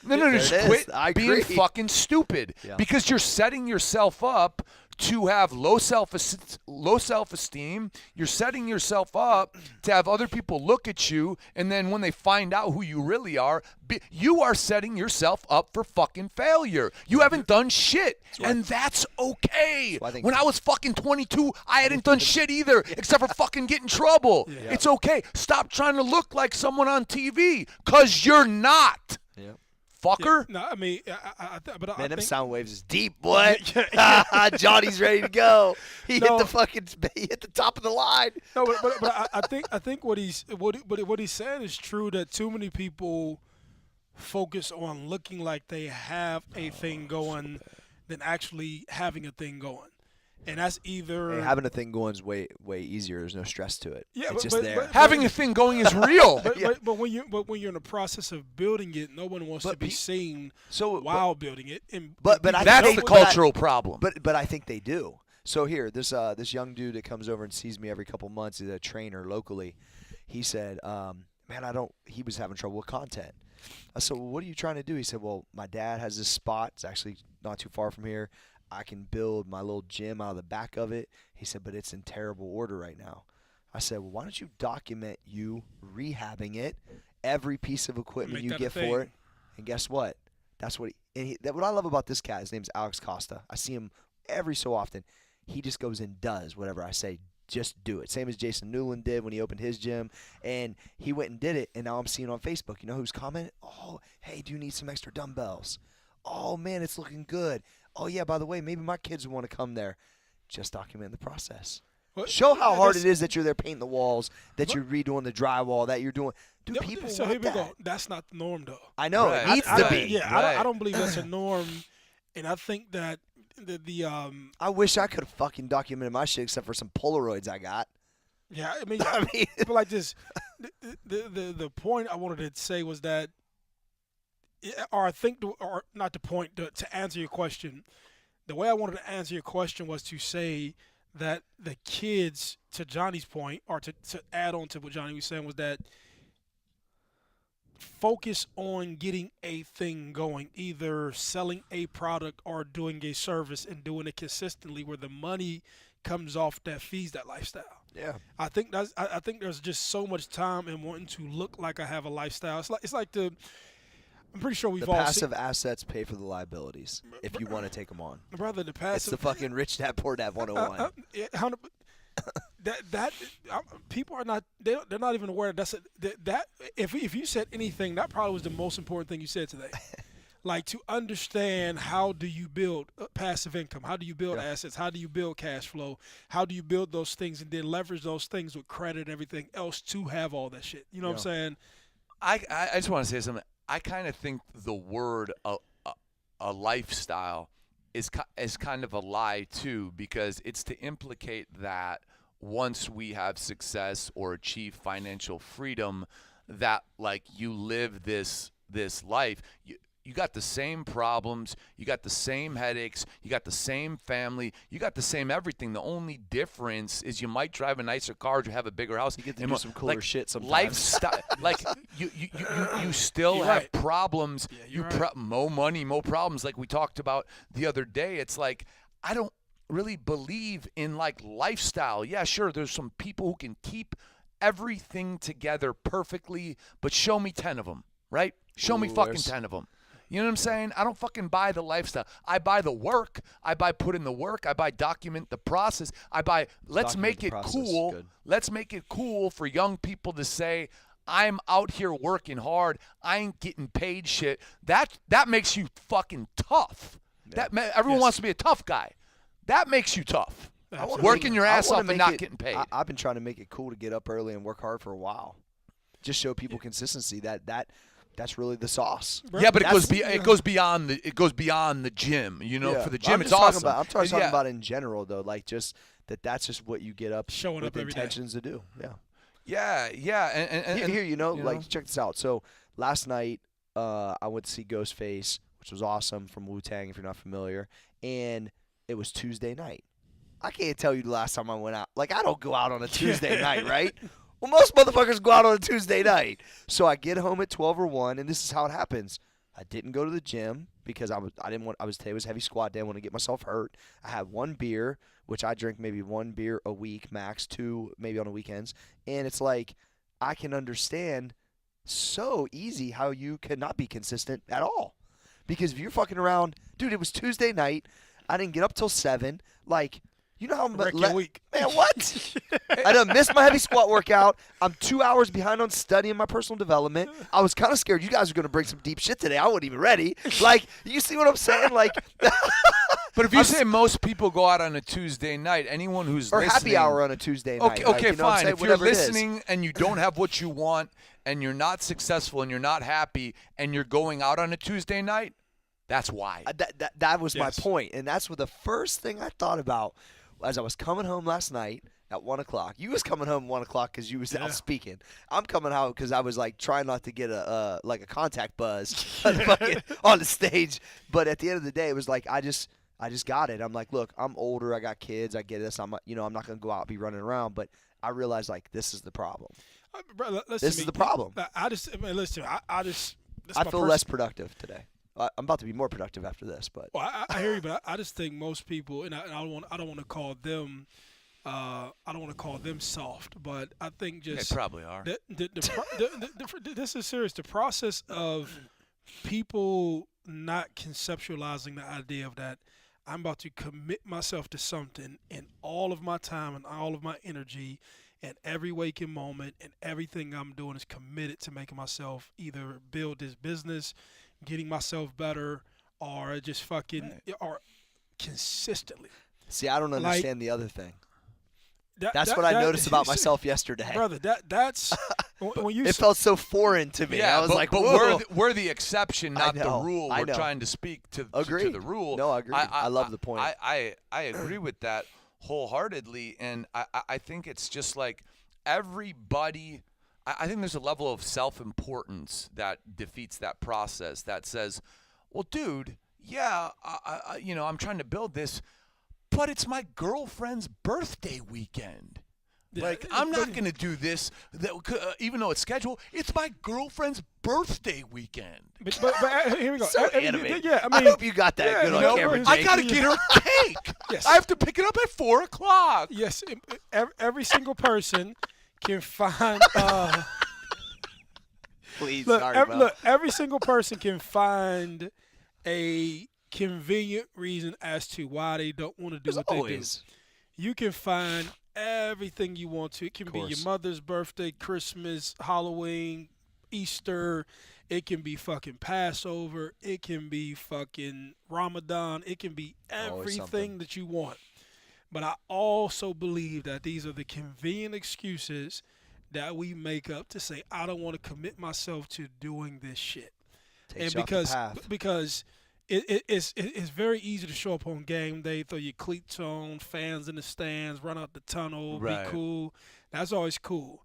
No, just There it is. quit I being agree. fucking stupid. Yeah. Because you're setting yourself up to have low self-esteem. You're setting yourself up to have other people look at you, and then when they find out who you really are, you are setting yourself up for fucking failure. You haven't done shit, and that's okay. So I think- When I was fucking 22, I hadn't done shit either, except for fucking get in trouble. Yeah. It's okay. Stop trying to look like someone on TV, because you're not. Yeah. Fucker. No, I mean, but I Man, them think sound waves is deep, boy. Johnny's ready to go. He No. hit the top of the line. no, but I think what he's saying is true, that too many people focus on looking like they have a thing going than actually having a thing going, and that's either Hey, having a thing going is way easier. There's no stress to it. Yeah, it's but- just but- there. but- Having a thing going is real. but when you're in the process of building it, no one wants But to be pe- seen so, while building it. And but I people That's know the what- cultural problem. But I think they do. So here, this young dude that comes over and sees me every couple months, he's a trainer locally. He said, man, he was having trouble with content. I said, well, what are you trying to do? He said, well, my dad has this spot. It's actually not too far from here. I can build my little gym out of the back of it. He said, but it's in terrible order right now. I said, well, why don't you document you rehabbing it, every piece of equipment Make you that a get for thing. it, and guess what? That's what what I love about this cat. His name's Alex Costa. I see him every so often. He just goes and does whatever I say. Just do it. Same as Jason Newland did when he opened his gym, and he went and did it. And now I'm seeing on Facebook. You know who's commenting? Oh, hey, do you need some extra dumbbells? Oh man, it's looking good. Oh yeah, by the way, maybe my kids would want to come there. Just document the process. Well, Show how yeah, hard that's- it is that you're there painting the walls, that you're redoing the drywall, that you're doing. Dude, No, people so want here we that. go. That's not the norm, though. I know Right. it needs I- to I- be. Yeah, Right. I don't believe that's a norm, and I think that I wish I could have fucking documented my shit except for some Polaroids I got. Yeah, I mean, I mean, but like this, the point I wanted to say was that, or I think, or not the point to answer your question. The way I wanted to answer your question was to say that the kids, to Johnny's point, or to add on to what Johnny was saying, was that focus on getting a thing going, either selling a product or doing a service, and doing it consistently where the money comes off that feeds that lifestyle. yeah. I think there's just so much time in wanting to look like I have a lifestyle. It's like I'm pretty sure we've The all passive assets pay for the liabilities if you want to take them on. brother, the It's passive the fucking rich dad poor dad 101. People are not, they're not even aware that if you said anything, that probably was the most important thing you said today. Like, to understand, how do you build passive income? How do you build assets? How do you build cash flow? How do you build those things and then leverage those things with credit and everything else to have all that shit? You know what I'm saying? I just want to say something. I kind of think the word a lifestyle is kind of a lie too, because it's to implicate that once we have success or achieve financial freedom, that like you live this life. You got the same problems, you got the same headaches, you got the same family, you got the same everything. The only difference is you might drive a nicer car, you have a bigger house. You get to do some cooler shit sometimes. Lifestyle, like you still You're have right. problems. Yeah, you're right. More money, more problems. Like we talked about the other day. It's like I don't really believe in like lifestyle. Yeah, sure. There's some people who can keep everything together perfectly, but show me 10 of them, right? Show me fucking 10 of them. You know what I'm saying? I don't fucking buy the lifestyle. I buy the work. I buy put in the work. I buy document the process. I buy let's Document make the it process. cool. Good. Let's make it cool for young people to say, I'm out here working hard. I ain't getting paid shit. That makes you fucking tough. Yeah. Everyone Yes. wants to be a tough guy. That makes you tough. Absolutely. Working your I ass wanna off and make not it- getting paid. I've been trying to make it cool to get up early and work hard for a while. Just show people consistency. That's really the sauce. Yeah, but That's- it goes beyond the gym. You know, Yeah. for the But gym, I'm it's just awesome. I'm talking Yeah. about in general though, like just that's just what you get up Showing with up every day. intentions to do. Yeah. Yeah, and Here, like check this out. So last night, I went to see Ghostface, which was awesome, from Wu-Tang, if you're not familiar, and it was Tuesday night. I can't tell you the last time I went out. Like, I don't go out on a Tuesday night, right? Well, most motherfuckers go out on a Tuesday night. So I get home at 12 or 1, and this is how it happens. I didn't go to the gym because today was heavy squat day. I didn't want to get myself hurt. I had one beer, which I drink maybe one beer a week, max 2 maybe on the weekends. And it's like, I can understand so easy how you cannot be consistent at all. Because if you're fucking around, dude, it was Tuesday night. I didn't get up till 7. Like, you know how Wreck your week. Man, what? I done missed my heavy squat workout. I'm 2 hours behind on studying my personal development. I was kind of scared you guys were going to bring some deep shit today. I wasn't even ready. Like, you see what I'm saying? Like, But if you say most people go out on a Tuesday night, anyone who's or listening, happy hour on a Tuesday night. Okay, like, okay, you know what I'm fine. saying? If you're Whatever it is. listening and you don't have what you want and you're not successful and you're not happy and you're going out on a Tuesday night, that's why. That was Yes. my point, and that's what the first thing I thought about as I was coming home last night at 1 o'clock. You was coming home at 1 o'clock because you was out speaking. I'm coming out because I was like trying not to get a contact buzz on the stage. But at the end of the day, it was like I just got it. I'm like, look, I'm older. I got kids. I get this. I'm not gonna go out and be running around. But I realized like this is the problem. Bro, This is the problem. Listen. I feel less productive today. I'm about to be more productive after this, but Well, I hear you, but I just think most people, and I don't want to call them, I don't want to call them soft, but I think They just probably are. this is serious. The process of people not conceptualizing the idea of that I'm about to commit myself to something, and all of my time and all of my energy and every waking moment and everything I'm doing is committed to making myself either build this business, getting myself better, or just fucking or consistently. see, I don't Like, understand the other thing. That's what I noticed about myself yesterday. brother. That's when you It felt so foreign to me. Yeah, I was like, but whoa. we're the exception, not the know, rule. I We're know. trying to speak to Agreed. the rule. No, I agree. I love the point. I agree with that wholeheartedly, and I think it's just like everybody. I think there's a level of self-importance that defeats that process. That says, well, dude, yeah, I'm trying to build this, but it's my girlfriend's birthday weekend. Yeah, Like, I'm not going to do this, even though it's scheduled. It's my girlfriend's birthday weekend. But here we go. So animated. Yeah, I hope you got that yeah, good you on know, camera, I Jake. I got to get her cake. Yes. I have to pick it up at 4 o'clock. Yes, every single person can find. Please, Look, sorry, Mo. look, every single person can find a convenient reason as to why they don't want to do There's what they always. do. You can find everything you want to. It can be your course. mother's birthday, Christmas, Halloween, Easter. It can be fucking Passover. It can be fucking Ramadan. It can be Always something. everything that you want. But I also believe that these are the convenient excuses that we make up to say, I don't want to commit myself to doing this shit. Takes And you off the because path. it's very easy to show up on game day, throw your cleats on, fans in the stands, run out the tunnel, Right. be cool. That's always cool.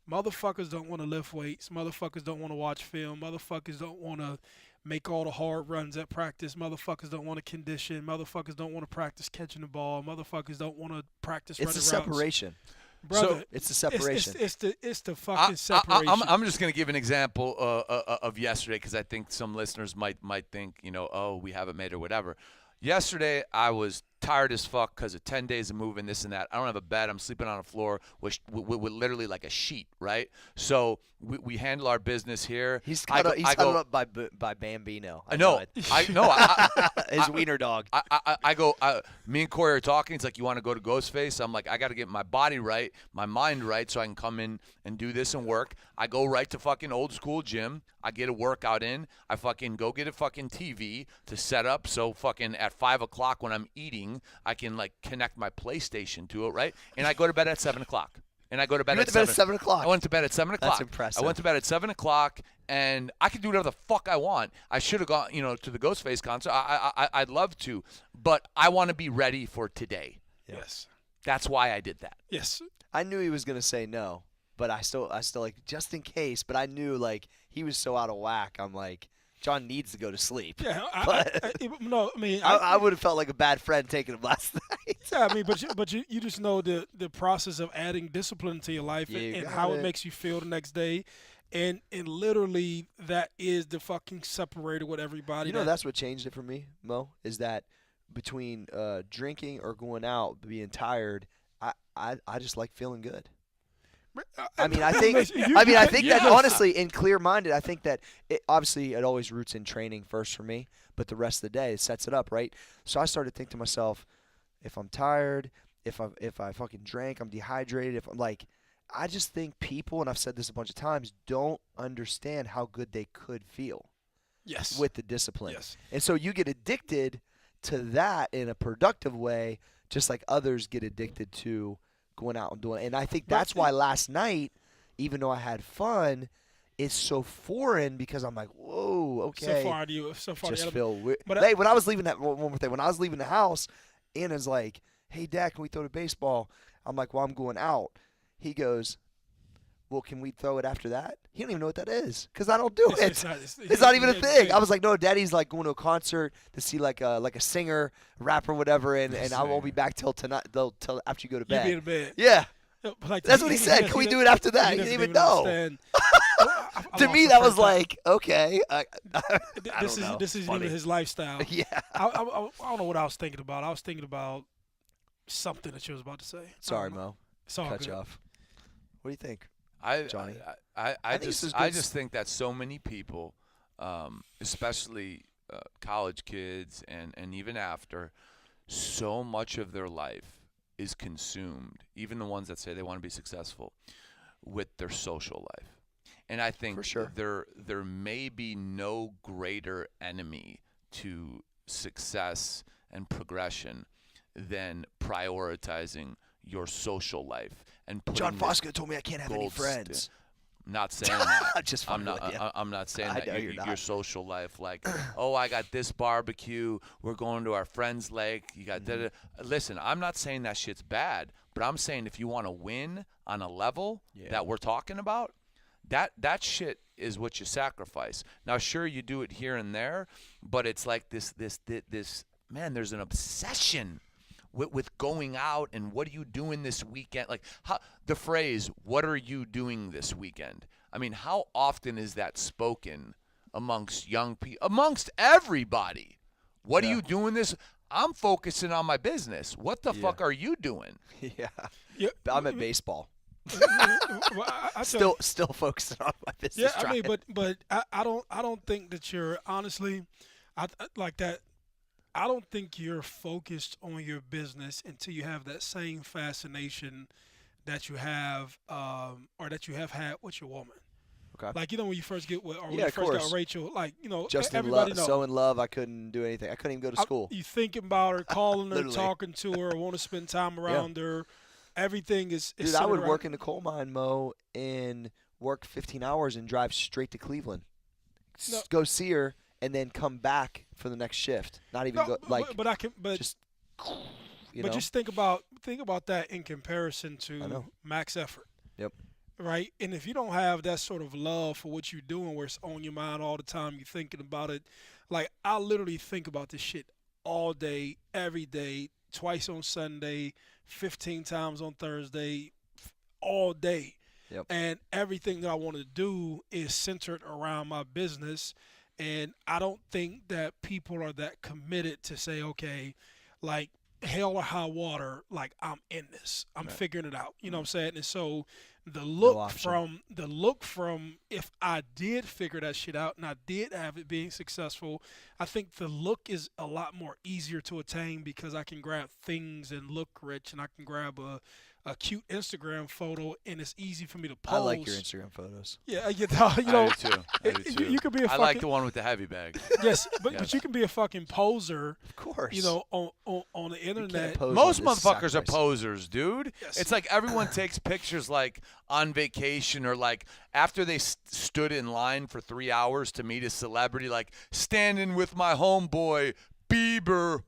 Motherfuckers don't want to lift weights. Motherfuckers don't want to watch film. Motherfuckers don't want to make all the hard runs at practice. Motherfuckers don't want to condition. Motherfuckers don't want to practice catching the ball. Motherfuckers don't want to practice It's running the routes. separation. Brother, It's the separation. It's the fucking separation. I'm just going to give an example of yesterday because I think some listeners might think, oh, we haven't made it or whatever. Yesterday, I was tired as fuck because of 10 days of moving, this and that. I don't have a bed. I'm sleeping on a floor with literally like a sheet, right? So we handle our business here. He's cuddled up by Bambino. I know. His wiener dog. Me and Corey are talking. It's like, you want to go to Ghostface? I'm like, I got to get my body right, my mind right, so I can come in and do this and work. I go right to fucking old school gym. I get a workout in. I fucking go get a fucking TV to set up so fucking at 5 o'clock when I'm eating, I can like connect my PlayStation to it, right? And I go to bed at 7 o'clock. And I go to bed You went at to bed at 7 o'clock. I went to bed at 7 o'clock. That's impressive. I went to bed at 7 o'clock, and I could do whatever the fuck I want. I should have gone, to the Ghostface concert. I'd love to, but I want to be ready for today. Yes. That's why I did that. Yes. I knew he was gonna say no, but I still like just in case. But I knew like he was so out of whack. I'm like, John needs to go to sleep. Yeah. I would have felt like a bad friend taking him last night. Yeah, I mean, but you just know the process of adding discipline to your life Yeah, you and got how it. it makes you feel the next day, and literally that is the fucking separator with everybody. You know, that's what changed it for me, Mo. Is that between drinking or going out, being tired, I just like feeling good. I mean, I think that honestly, in clear-minded, I think that obviously it always roots in training first for me, but the rest of the day it sets it up, right? So I started to think to myself, if I'm tired, if I fucking drank, I'm dehydrated. If I'm like, I just think people, and I've said this a bunch of times, don't understand how good they could feel yes with the discipline. Yes. And so you get addicted to that in a productive way, just like others get addicted to going out and doing it. And I think that's why last night, even though I had fun, it's so foreign because I'm like, whoa, okay. So far, just feel weird. But Hey, when I was leaving one more thing, when I was leaving the house, Anna's like, hey, Dad, can we throw the baseball? I'm like, well, I'm going out. He goes, well, can we throw it after that? He don't even know what that is because I don't do it. It's not even a thing. I was like, no, Daddy's like going to a concert to see like a singer, rapper, whatever, and I won't be back till tonight. Till after you go to bed. You be in bed. Yeah, Like, that's what he said. Can we do it after that? He didn't even know. To me, that was like, okay. I don't know. This is Funny. even his lifestyle. Yeah. I don't know what I was thinking about. I was thinking about something that you was about to say. Sorry, Mo. It's all Cut good. you off. What do you think? Johnny? I think this is I good. just think that so many people, especially college kids and even after, so much of their life is consumed, even the ones that say they want to be successful, with their social life. And I think For sure. there may be no greater enemy to success and progression than prioritizing your social life and putting John this Fosco told me I can't have any gold friends. not saying that. Just fucking with you. I'm not saying I that. know you're not. Your social life, like, oh, I got this barbecue. We're going to our friend's lake. You got da-da. Listen, I'm not saying that shit's bad, but I'm saying if you want to win on a level that we're talking about, that shit is what you sacrifice. Now, sure, you do it here and there, but it's like this man. There's an obsession with going out and what are you doing this weekend? Like the phrase, what are you doing this weekend? I mean, how often is that spoken amongst young people, amongst everybody? What are you doing this? I'm focusing on my business. What the fuck are you doing? Yeah. I'm at baseball. Well, I Still focusing on my business. I mean, but I don't think that you're honestly, like that. I don't think you're focused on your business until you have that same fascination that you have, or that you have had with your woman. Okay. Like, when you first get with, or when Yeah, you of first got course. Rachel, like, Just in everybody love, knows. so in love, I couldn't do anything. I couldn't even go to school. You thinking about her, calling her, Literally. talking to her, want to spend time around her. Everything is Dude, I centered would around- work in the coal mine, Mo, and work 15 hours and drive straight to Cleveland. No. Go see her and then come back for the next shift. Not even go but I can, but just but just think about that in comparison I to know. max effort. Yep. Right? And if you don't have that sort of love for what you're doing where it's on your mind all the time, you're thinking about it. Like, I literally think about this shit all day, every day, twice on Sunday, 15 times on Thursday, all day. Yep. And everything that I want to do is centered around my business. And I don't think that people are that committed to say, okay, like, hell or high water, like, I'm in this. I'm figuring it out. You know what I'm saying? And so the look option. from if I did figure that shit out and I did have it being successful, I think the look is a lot more easier to attain because I can grab things and look rich, and I can grab a cute Instagram photo, and it's easy for me to post. I like your Instagram photos. Yeah, you I know, do too. I do too. you could be a I fucking, like the one with the heavy bag. yes, but Yes. you can be a fucking poser, Of course. on the internet. pose Most on this motherfuckers are sacrifice. posers, dude. Yes. It's like everyone takes pictures like on vacation or like after they stood in line for 3 hours to meet a celebrity, like standing with my homeboy Bieber,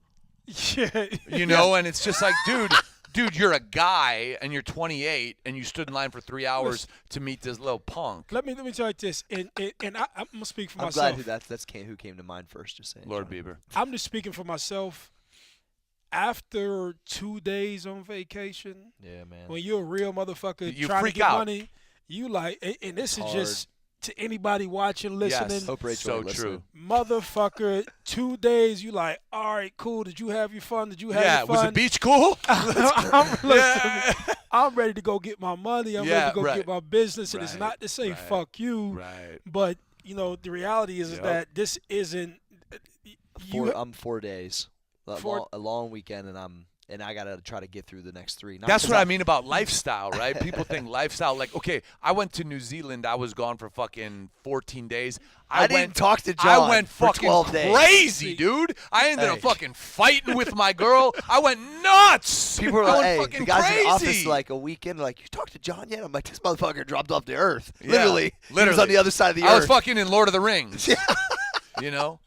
Yeah, you know, and it's just like, dude, you're a guy and you're 28 and you stood in line for 3 hours to meet this little punk. Let me tell you like this, and I'm gonna speak for I'm myself. glad who came to mind first. Just saying. Lord John. Bieber. I'm just speaking for myself. After 2 days on vacation, Yeah, man. when you're a real motherfucker You trying to freak get out. money, you like, and this is Hard. just to anybody watching, listening. Yes. Hope Rachel So ain't listening. true. Motherfucker, 2 days, you like, all right, cool. Did you have your fun? Did you have Yeah, your fun? was the beach cool? Listen, I'm ready to go get my money. I'm ready to go right. get my business. And it's Right, not to say right, fuck you, Right. but, the reality is Yep. that this isn't I'm 4 days. A long weekend, and I gotta try to get through the next 3. Not That's 'cause what I mean about lifestyle, right? People think lifestyle. Like, okay, I went to New Zealand. I was gone for fucking 14 days. I didn't talk to John I went for fucking 12 days. crazy, dude. I ended up Hey. fucking fighting with my girl. I went nuts. People are I like, went hey, fucking the guys crazy. in the office like a weekend, like, you talked to John yet? I'm like, this motherfucker dropped off the earth. Yeah, Literally. He was on the other side of the I earth. was fucking in Lord of the Rings. You know?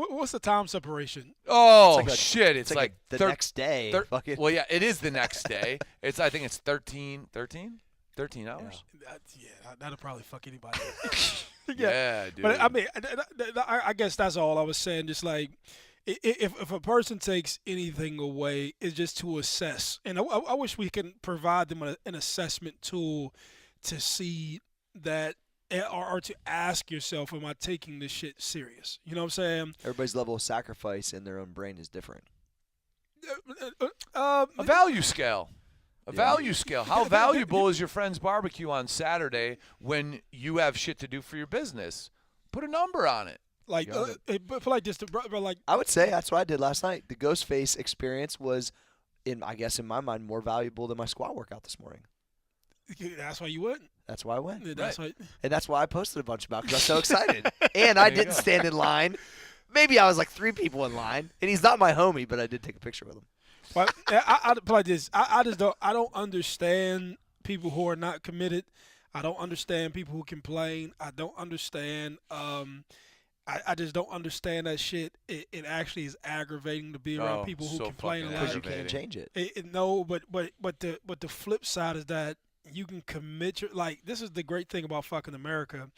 what's the time separation? Oh, It's like shit. It's like the thir- next day. Fucking, Well, yeah, it is the next day. I think it's 13 hours. That'll probably fuck anybody. Yeah, dude. But I mean, I guess that's all I was saying. Just like, if a person takes anything away, it's just to assess. And I wish we can provide them an assessment tool to see that, or to ask yourself, am I taking this shit serious? You know what I'm saying? everybody's level of sacrifice in their own brain is different. A value scale. A value scale. How valuable is your friend's barbecue on Saturday when you have shit to do for your business? Put a number on it. Like, but for like just like, I would say that's what I did last night. The Ghostface experience was, in my mind, more valuable than my squat workout this morning. that's why you wouldn't. That's why I went. That's why. And that's why I posted a bunch about it, because I was so excited. And I There you didn't go. stand in line. Maybe I was like 3 people in line. And he's not my homie, but I did take a picture with him. But I put like this. I just don't. I don't understand people who are not committed. I don't understand people who complain. I don't understand. I just don't understand that shit. It actually is aggravating to be around people who so complain a fucking lot. Because you can't change it. No, but the flip side is that you can commit your this is the great thing about fucking America.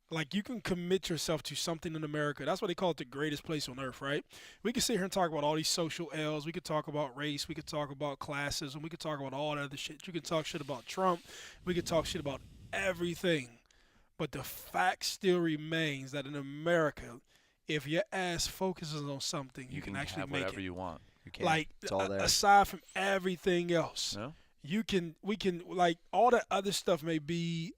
Like, you can commit yourself to something in America. That's why they call it the greatest place on earth, right? We can sit here and talk about all these social ills. We could talk about race. We could talk about classism. We could talk about all that other shit. You can talk shit about Trump. We could talk shit about everything. But the fact still remains that in America, if your ass focuses on something, you can actually have make whatever it. you want. You can't. Like, It's all there. aside from everything else, No? we can like, all that other stuff may be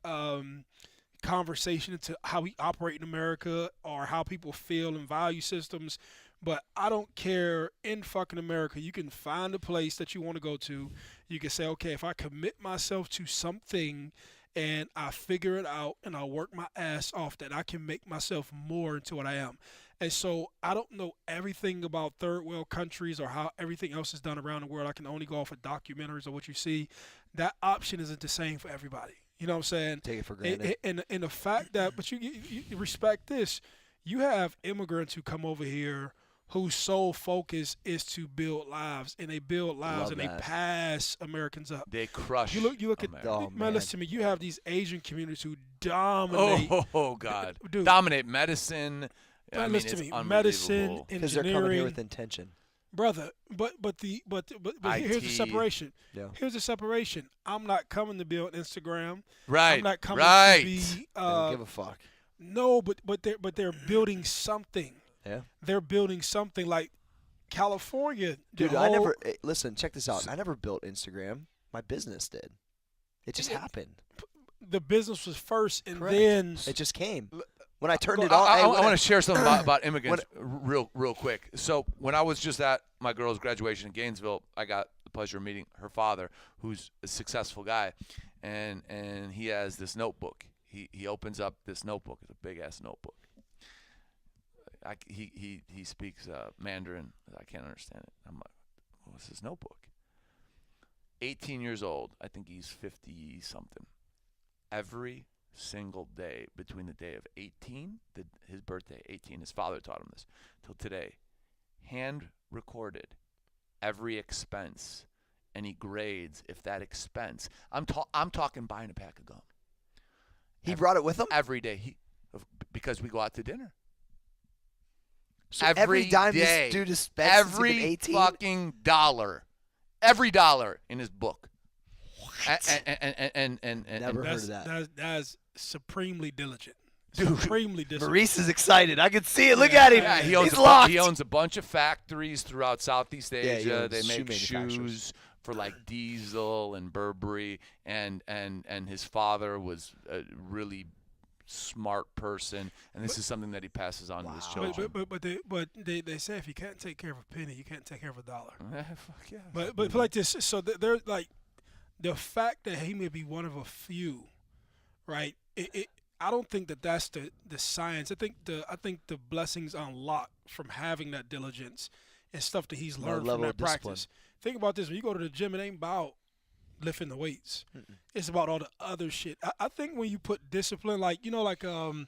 conversation into how we operate in America or how people feel and value systems. But I don't care. In fucking America, you can find a place that you want to go to. You can say, okay, if I commit myself to something and I figure it out and I work my ass off, that I can make myself more into what I am. And so I don't know everything about third world countries or how everything else is done around the world. I can only go off of documentaries or what you see. That option isn't the same for everybody. You know what I'm saying? Take it for granted. And the fact that, but you respect this. You have immigrants who come over here whose sole focus is to build lives, and they build lives Love and that. they pass Americans up. They crush. You look at America. Oh, man, listen to me. You have these Asian communities who dominate. Oh God! Dude. Dominate medicine. I Man, mean, listen it's to me. Medicine, unbelievable. Because they're coming here engineering, with intention. brother. But here's the IT. separation. Yeah. Here's the separation. I'm not coming to be on Instagram. Right. I'm not coming right. to be. They don't give a fuck. No, but they're building something. Yeah. They're building something like California. Dude, I never listen. Check this out. I never built Instagram. My business did. It just happened. The business was first, and Correct. then It just came. When I turned it I, on, I, hey, when want to share something about immigrants when- real quick. So when I was just at my girl's graduation in Gainesville, I got the pleasure of meeting her father, who's a successful guy, and he has this notebook. He opens up this notebook. It's a big ass notebook. He speaks Mandarin. I can't understand it. I'm like, what's this notebook? 18 years old. I think he's 50 something. Every single day between the day of 18, his birthday, 18, his father taught him this, till today, hand recorded every expense, and he grades if that expense. I'm talking buying a pack of gum. he brought it with him. Every day, because we go out to dinner. So every dime day, this dude is spent every since he's been 18. fucking dollar, every dollar in his book. What? And Never heard of that. That's supremely diligent. Dude, Supremely diligent. Maurice is excited. I can see it. Look at him. Yeah, He's locked. he owns a bunch of factories throughout Southeast Yeah, he Asia. owns They shoe make manufacturers. shoes for like Diesel and Burberry, and his father was a really smart person, and this is something that he passes on to his children. But they say if you can't take care of a penny, you can't take care of a dollar. Fuck yeah. But like this, so they're like, the fact that he may be one of a few, right? I don't think that's the science. I think the blessings unlocked from having that diligence and stuff that he's learned from level that of discipline. practice. Think about this: when you go to the gym, it ain't about lifting the weights. It's about all the other shit. I think when you put discipline, like remember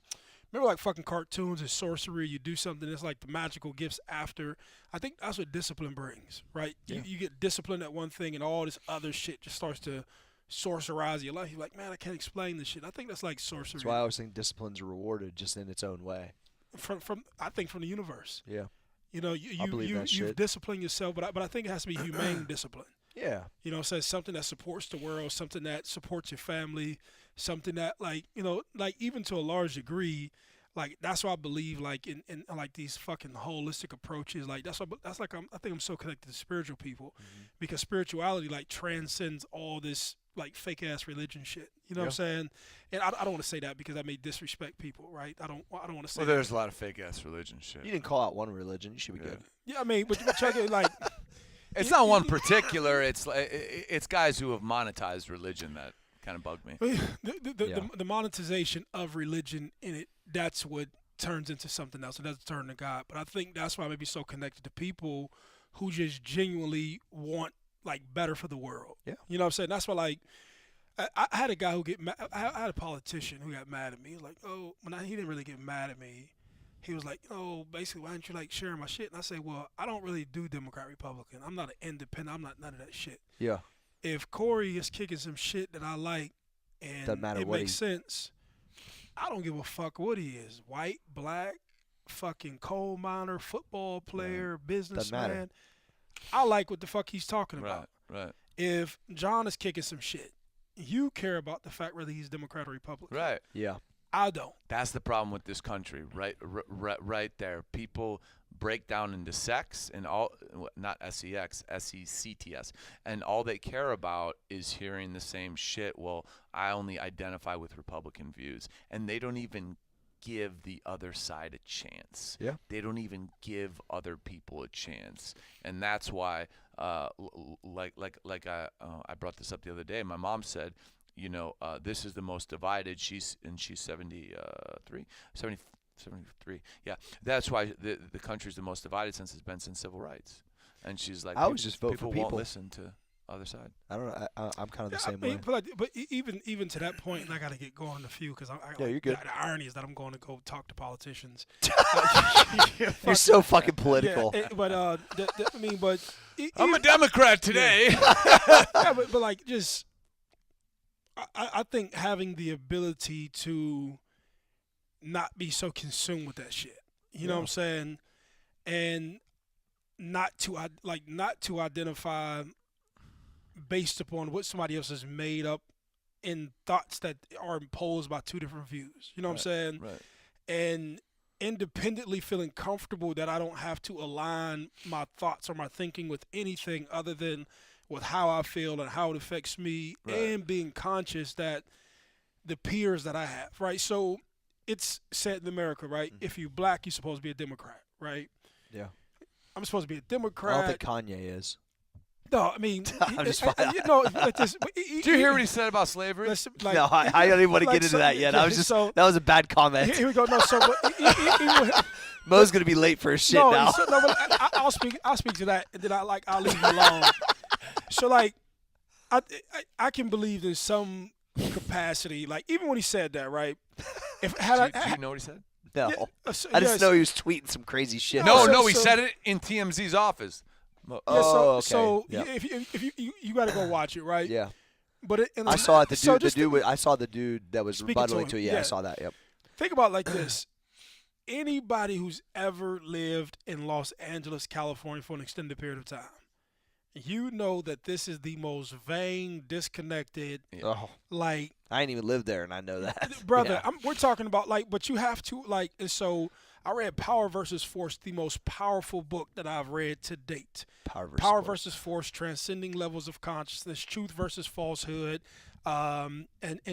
like fucking cartoons and sorcery, you do something that's like the magical gifts after. I think that's what discipline brings, right? Yeah. You get disciplined at one thing and all this other shit just starts to sorcerize your life. You're like, man, I can't explain this shit. I think that's like sorcery. That's why I always think discipline's rewarded just in its own way. From I think from the universe. Yeah. You know, I believe that you've shit. disciplined yourself, but I think it has to be humane discipline. Yeah. You know, so it's something that supports the world, something that supports your family, something that like even to a large degree, like that's why I believe like in like these fucking holistic approaches. Like I think I'm so connected to spiritual people because spirituality like transcends all this like fake ass religion shit. You know what I'm saying? And I don't want to say that because I may disrespect people, right? I don't want to say. Well, there's a lot of fake ass religion shit. You didn't call out one religion. You should be good. Yeah, I mean, but check it like. It's not one particular. It's guys who have monetized religion that kind of bug me. The monetization of religion in it, that's what turns into something else. It doesn't turn to God. But I think that's why I may be so connected to people who just genuinely want like better for the world. Yeah. You know what I'm saying? That's why like I had a guy who get mad. I had a politician who got mad at me. Like, oh, he didn't really get mad at me. He was like, oh, basically, why didn't you like sharing my shit? And I say, well, I don't really do Democrat Republican. I'm not an independent. I'm not none of that shit. Yeah. If Corey is kicking some shit that I like and Doesn't matter it what makes sense, I don't give a fuck what he is. White, black, fucking coal miner, football player, businessman. I like what the fuck he's talking about. Right. If John is kicking some shit, you care about the fact whether he's Democrat or Republican. Right. Yeah. I don't. That's the problem with this country, right there. People break down into sex and all, not sex, sects, and all they care about is hearing the same shit. Well, I only identify with Republican views, and they don't even give the other side a chance. Yeah. They don't even give other people a chance, and that's why, I brought this up the other day. My mom said, this is the most divided. She's 73. Yeah, that's why the country's the most divided since civil rights. And she's like, I would just vote for people people. won't listen to other side. I don't know. I'm kind of the same I way. mean, but even to that point, and I got to get going in a few because You're good. The irony is that I'm going to go talk to politicians. You're so fucking political. Yeah, but I'm a Democrat today. yeah, but like just. I think having the ability to not be so consumed with that shit, you know what I'm saying, and not to identify based upon what somebody else has made up in thoughts that are imposed by two different views. You know what I'm saying? Right. And independently feeling comfortable that I don't have to align my thoughts or my thinking with anything other than with how I feel and how it affects me, and being conscious that the peers that I have, right? So it's said in America, right? Mm-hmm. If you're black, you're supposed to be a Democrat, right? Yeah. I'm supposed to be a Democrat. I don't think Kanye is. No, I mean, I'm just fine. Did you hear what he said about slavery? No, I don't even want to get into that yet. I was just that was a bad comment. Here we go. No, so Mo's gonna be late for his shit now. But I'll speak to that, and then I'll leave you alone. So like, I can believe in some capacity. Like even when he said that, right? Do you know what he said? No, Yeah, I just know he was tweeting some crazy shit. No, he said it in TMZ's office. Okay. So yeah. if you got to go watch it, right? Yeah. But I saw it. I saw the dude that was rebuttaling to it. Yeah, I saw that. Yep. Think about it like this. Anybody who's ever lived in Los Angeles, California for an extended period of time, you know that this is the most vain, disconnected, like... I ain't even lived there, and I know that. Brother, yeah. We're talking about, like, but you have to, like, and so I read Power versus Force, the most powerful book that I've read to date. Power versus Force, Transcending Levels of Consciousness, Truth versus Falsehood, and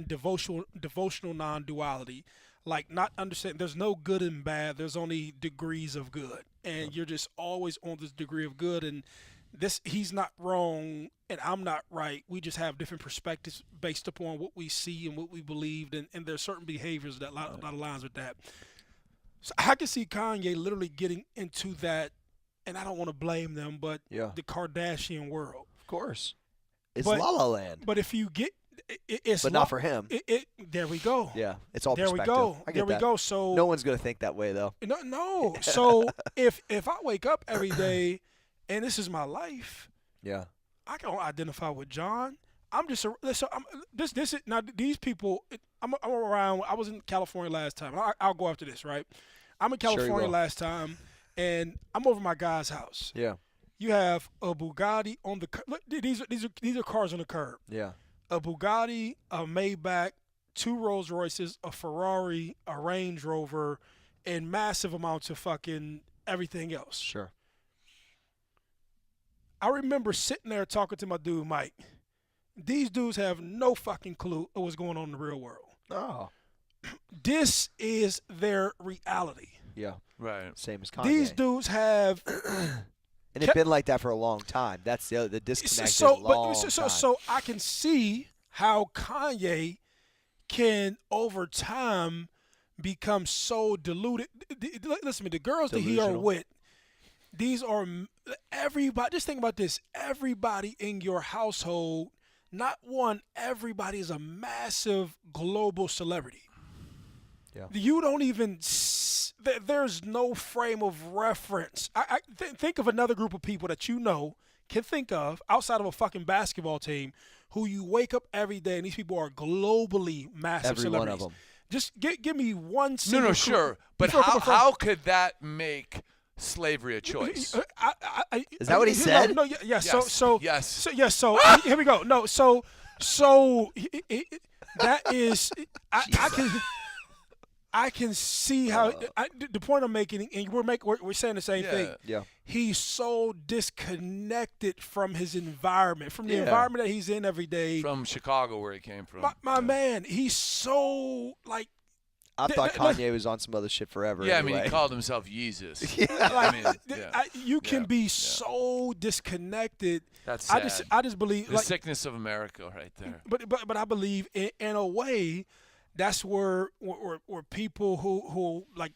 devotional non-duality. Like, not understand, there's no good and bad, there's only degrees of good. And you're just always on this degree of good, and he's not wrong and I'm not right. We just have different perspectives based upon what we see and what we believed, and there's certain behaviors that aligns with that. So I can see Kanye literally getting into that, and I don't want to blame them, but the Kardashian world. Of course. It's La La Land. But if you get it's but not for him. There we go. Yeah, it's all there perspective. We go. I get there we that. go. So no one's gonna think that way though. No. So if I wake up every day and this is my life, I can identify with John. I'm just this is now these people. I'm around. I was in California last time. I'll go after this, right? I'm in California last time, and I'm over my guy's house. Yeah. You have a Bugatti on the. Look, these are cars on the curb. Yeah. A Bugatti, a Maybach, 2 Rolls Royces, a Ferrari, a Range Rover, and massive amounts of fucking everything else. Sure. I remember sitting there talking to my dude Mike. These dudes have no fucking clue of what's going on in the real world. Oh. This is their reality. Yeah. Right. Same as Kanye. These dudes have... and it's been like that for a long time. That's the disconnect is long time. So I can see how Kanye can, over time, become so diluted. Listen to me, the girls that he are with, these are everybody. Just think about this. Everybody in your household not one, everybody is a massive global celebrity. Yeah. You don't even there's no frame of reference. Think of another group of people that you know can think of outside of a fucking basketball team who you wake up every day and these people are globally massive Every celebrities. one of them. Just give me one single No, sure. But how could that make slavery a choice? Is that what he said? No, yeah. Yes. Yes. So here we go. No, so that is I can see how the point I'm making, and we're saying the same thing. Yeah. He's so disconnected from his environment, from the environment that he's in every day. From Chicago, where he came from. My man, he's so like. I thought Kanye was on some other shit forever. Yeah, anyway. I mean, he called himself Yeezus. You can be so disconnected. That's sad. I just believe the sickness of America, right there. But I believe in a way, that's where people who like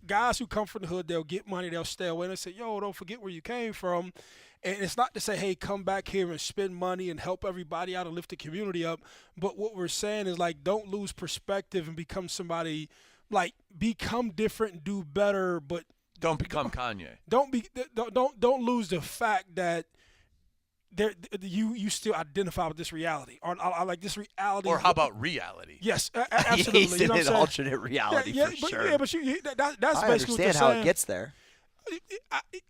guys who come from the hood, they'll get money, they'll stay away, and they say, "Yo, don't forget where you came from." And it's not to say, hey, come back here and spend money and help everybody out and lift the community up. But what we're saying is, like, don't lose perspective and become somebody, like, become different and do better. But don't become Kanye. Don't lose the fact that you still identify with this reality. Or I like this reality. Or how about reality? Yes, absolutely. He's in an alternate reality for sure. Yeah, but that's I basically understand what how saying. it gets there.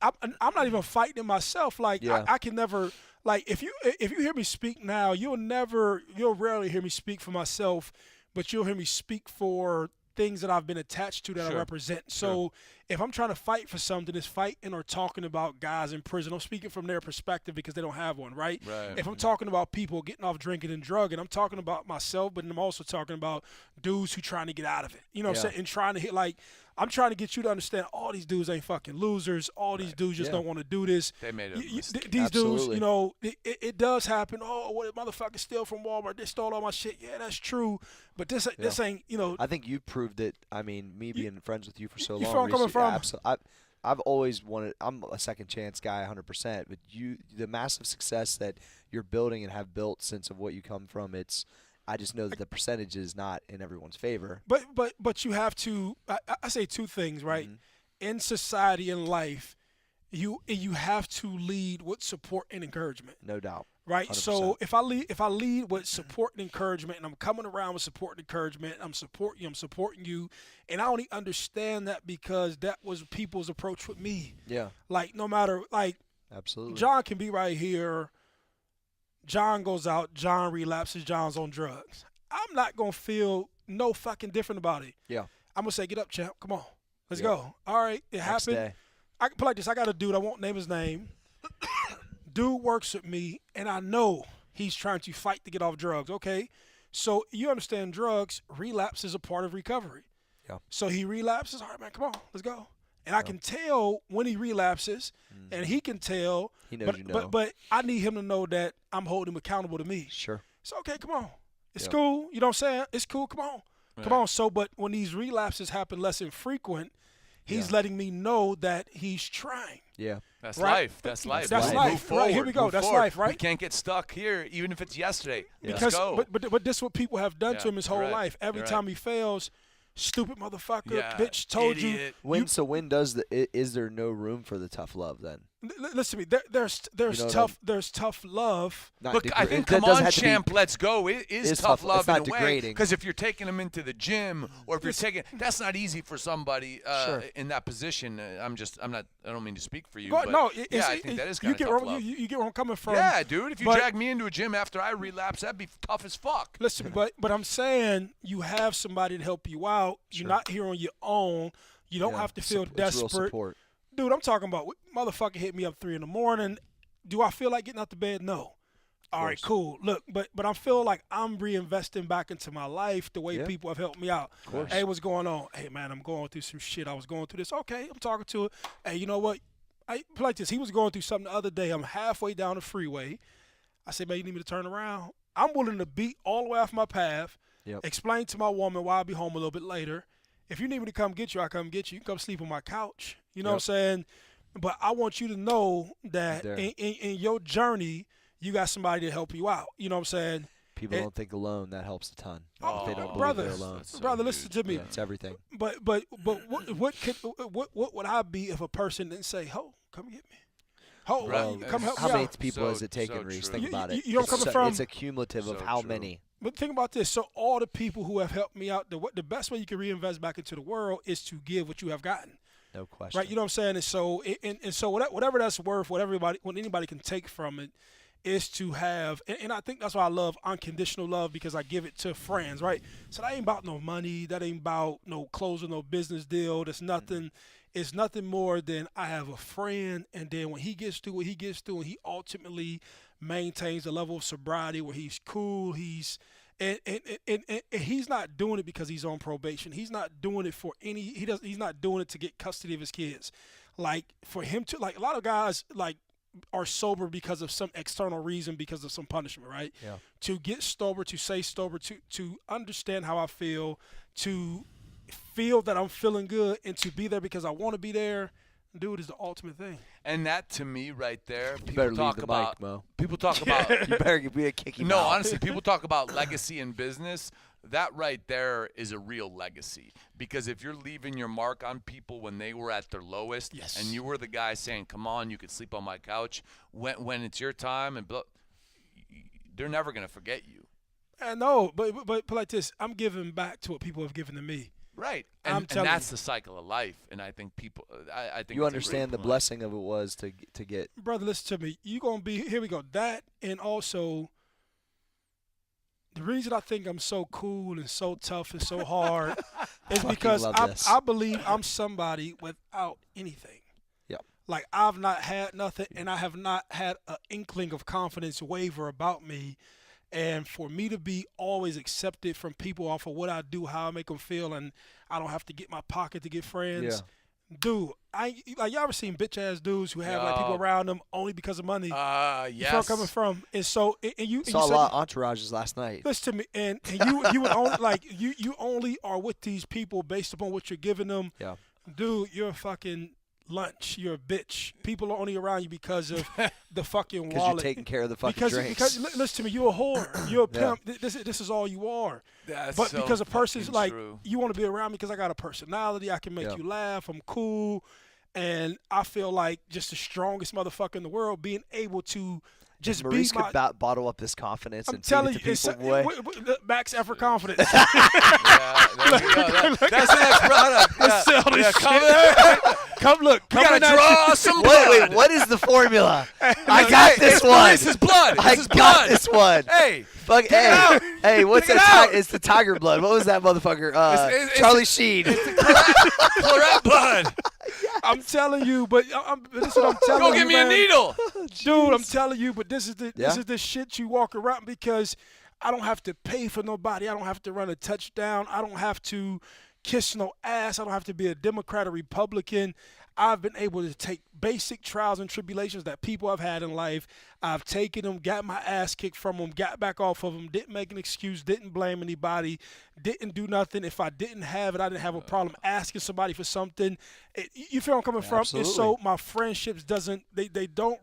I'm not even fighting it myself. Like I can never. Like if you hear me speak now, you'll rarely hear me speak for myself, but you'll hear me speak for things that I've been attached to that I represent. So if I'm trying to fight for something, it's fighting or talking about guys in prison. I'm speaking from their perspective because they don't have one, right? If I'm talking about people getting off drinking and drugging, I'm talking about myself, but I'm also talking about dudes who trying to get out of it. You know what I'm saying? And trying to hit, like, I'm trying to get you to understand all these dudes ain't fucking losers. All these dudes just don't want to do this. They made it. These dudes, you know, it does happen. Oh, what motherfuckers steal from Walmart? They stole all my shit. Yeah, that's true. But this ain't, you know. I think you proved it. I mean, me being friends with you for so long. You feel where I'm coming from? Absolutely. I've always wanted. I'm a second chance guy, 100%. But the massive success that you're building and have built since of what you come from, I just know that the percentage is not in everyone's favor. But you have to. I say two things, right? Mm-hmm. In society and life, you have to lead with support and encouragement. No doubt. Right. 100%. So if I lead with support and encouragement, and I'm coming around with support and encouragement, I'm supporting you, and I only understand that because that was people's approach with me. Yeah. Like no matter absolutely. John can be right here. John goes out, John relapses, John's on drugs. I'm not going to feel no fucking different about it. Yeah. I'm going to say, get up, champ. Come on. Let's go. All right. It happened. Day. I can put like this. I got a dude. I won't name his name. Dude works with me, and I know he's trying to fight to get off drugs. Okay. So you understand drugs, relapse is a part of recovery. Yeah. So he relapses. All right, man, come on. Let's go. And I can tell when he relapses, and he can tell. He knows but I need him to know that I'm holding him accountable to me. Sure. So, okay, come on. It's cool. You know what I'm saying? It's cool. Come on. Right. Come on. So, but when these relapses happen less infrequent, he's letting me know that he's trying. Yeah. That's life. That's life. That's life. Move forward. Right, here we go. That's life, right? We can't get stuck here, even if it's yesterday. Because, Let's go. But this is what people have done to him his whole life. Every time he fails, stupid motherfucker, bitch, told idiot. you. When is there no room for the tough love then? Listen to me. There's tough love. Look, I think come on, champ, let's go. It is tough love in a way. Because if you're taking them into the gym, or if you're taking, that's not easy for somebody in that position. I don't mean to speak for you. But I think that is kind of tough love. You get where I'm coming from. Yeah, dude. If you drag me into a gym after I relapse, that'd be tough as fuck. Listen, but I'm saying you have somebody to help you out. You're not here on your own. You don't have to feel desperate. Real support. Dude, I'm talking about motherfucker hit me up 3 a.m. Do I feel like getting out the bed? No. All right, cool. Look, but I feel like I'm reinvesting back into my life the way people have helped me out. Hey, what's going on? Hey, man, I'm going through some shit. I was going through this. Okay, I'm talking to it. Hey, you know what? I like this. He was going through something the other day. I'm halfway down the freeway. I said, man, you need me to turn around? I'm willing to beat all the way off my path, explain to my woman why I'll be home a little bit later. If you need me to come get you, I'll come get you. You can come sleep on my couch. You know what I'm saying? But I want you to know that in your journey, you got somebody to help you out. You know what I'm saying? People don't think alone. That helps a ton. Oh, They don't believe brother, they're alone. brother, listen to me. Yeah, it's everything. But what would I be if a person didn't say, "Ho, come get me"? Ho, Right. come help How me many out. people has it So taken, Reese? true. Think about it. You know where I'm coming from? It's a cumulative of So how true. many. But think about this. So all the people who have helped me out, the best way you can reinvest back into the world is to give what you have gotten. No question. Right? You know what I'm saying? And so whatever that's worth, what anybody can take from it is to have, and I think that's why I love unconditional love, because I give it to friends, right? So that ain't about no money. That ain't about no closing no business deal. That's nothing. It's nothing more than I have a friend, and then when he gets through what he gets through, and he ultimately maintains a level of sobriety where he's cool, he's and he's not doing it because he's on probation. He's not doing it for he's not doing it to get custody of his kids. Like, for him to, like, a lot of guys like are sober because of some external reason, because of some punishment, right? Yeah. To get sober, to say sober, to understand how I feel, to feel that I'm feeling good, and to be there because I want to be there, dude, is the ultimate thing. And that, to me, right there, You better people leave talk the about. mic, Mo. People talk about. You better be a kicky No, mouth. honestly, people talk about legacy in business. That right there is a real legacy, because if you're leaving your mark on people when they were at their lowest, Yes. and you were the guy saying, "Come on, you could sleep on my couch," when it's your time, and they're never gonna forget you. I know, but like this, I'm giving back to what people have given to me. Right, I'm and telling that's you. the cycle of life. And I think people, I think You it's a understand the great point. blessing of it was to get. Brother, listen to me. You gonna be here? We go. That, and also the reason I think I'm so cool and so tough and so hard is Fucking because love this. I believe I'm somebody without anything. Yep. Like, I've not had nothing, and I have not had an inkling of confidence waver about me. And for me to be always accepted from people off of what I do, how I make them feel, and I don't have to get my pocket to get friends. Dude, y'all ever seen bitch ass dudes who have like people Yo. around them only because of money? Yes. You know where I'm coming from? And so, and you Saw a said, lot of entourages last night. listen to me, and you would only like you only are with these people based upon what you're giving them. Yeah. Dude, you're a fucking lunch. You're a bitch. People are only around you because of the fucking Because wallet. you're taking care of the fucking because drinks. listen to me, you're a whore. You're a Yeah. pimp. This is all you are. That's But so because a person's fucking like, true. you want to be around me because I got a personality. I can make Yeah. you laugh. I'm cool. And I feel like just the strongest motherfucker in the world, being able to just be Maurice my. could bottle up this confidence I'm and feed telling it you, to people. Boy. max effort confidence. Yeah, there you go. That's the next product. Yeah. Sell this Yeah, shit. come there. Come look. We Come gotta in that draw shit. some Wait, blood. what is the formula? I got this It's one. Maurice's blood. I It's his got blood. this one. Hey, Fuck, out. hey, what's Take it that? out. It's the tiger blood. What was that motherfucker? It's- Charlie Sheen. Claret blood. I'm telling you, but this is what I'm telling you. Go give me a man. needle. Dude, I'm telling you, but this is Yeah. the shit you walk around, because I don't have to pay for nobody. I don't have to run a touchdown. I don't have to kiss no ass. I don't have to be a Democrat or Republican. I've been able to take basic trials and tribulations that people have had in life. I've taken them, got my ass kicked from them, got back off of them, didn't make an excuse, didn't blame anybody, didn't do nothing. If I didn't have it, I didn't have a problem asking somebody for something. You feel where I'm coming from? And so my friendships they don't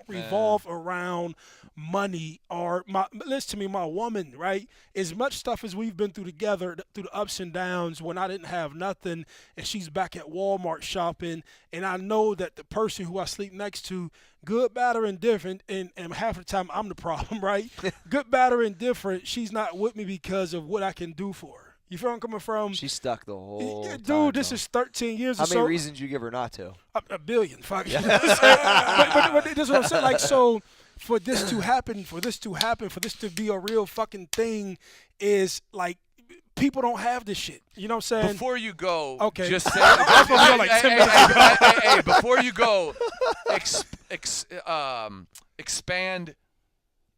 revolve around money or listen to me, my woman, right? As much stuff as we've been through together, through the ups and downs, when I didn't have nothing and she's back at Walmart shopping, and I know that the person who I sleep next to, good, bad, or indifferent, and half the time I'm the problem, right? Good, bad, or indifferent, she's not with me because of what I can do for her. You feel where I'm coming from? She's stuck the whole time. Dude, this though. is 13 years How or many so. reasons you give her not to? A billion. Fuck. but this is what I'm saying. Like, so for this to happen, for this to be a real fucking thing, is like, people don't have this shit. You know what I'm saying? Before you go, Okay. just say. I was gonna go like 10 minutes ago. Hey, before you go, expand.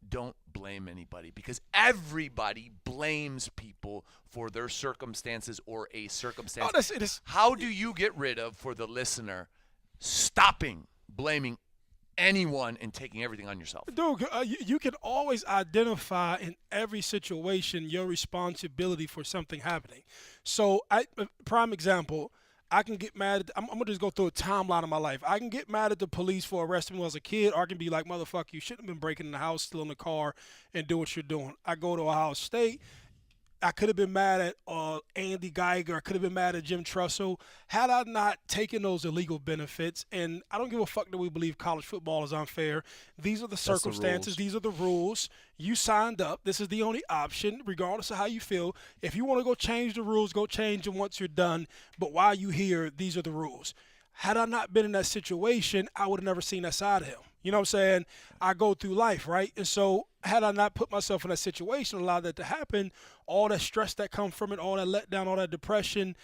Don't blame anybody, because everybody blames people for their circumstances or a circumstance. It is. How do you get rid of, for the listener, stopping blaming anyone and taking everything on yourself? Dude, you can always identify in every situation your responsibility for something happening. So, prime example, I can get mad at, I'm gonna just go through a timeline of my life. I can get mad at the police for arresting me when I was a kid, or I can be like, motherfucker, you shouldn't have been breaking in the house, stealing the car, and do what you're doing. I go to Ohio State. I could have been mad at Andy Geiger. I could have been mad at Jim Trussell had I not taken those illegal benefits. And I don't give a fuck that we believe college football is unfair. These are the circumstances. These are the rules. You signed up. This is the only option, regardless of how you feel. If you want to go change the rules, go change them once you're done. But while you're here, these are the rules. Had I not been in that situation, I would have never seen that side of him. You know what I'm saying? I go through life, right? And so had I not put myself in that situation, allowed that to happen, all that stress that comes from it, all that letdown, all that depression,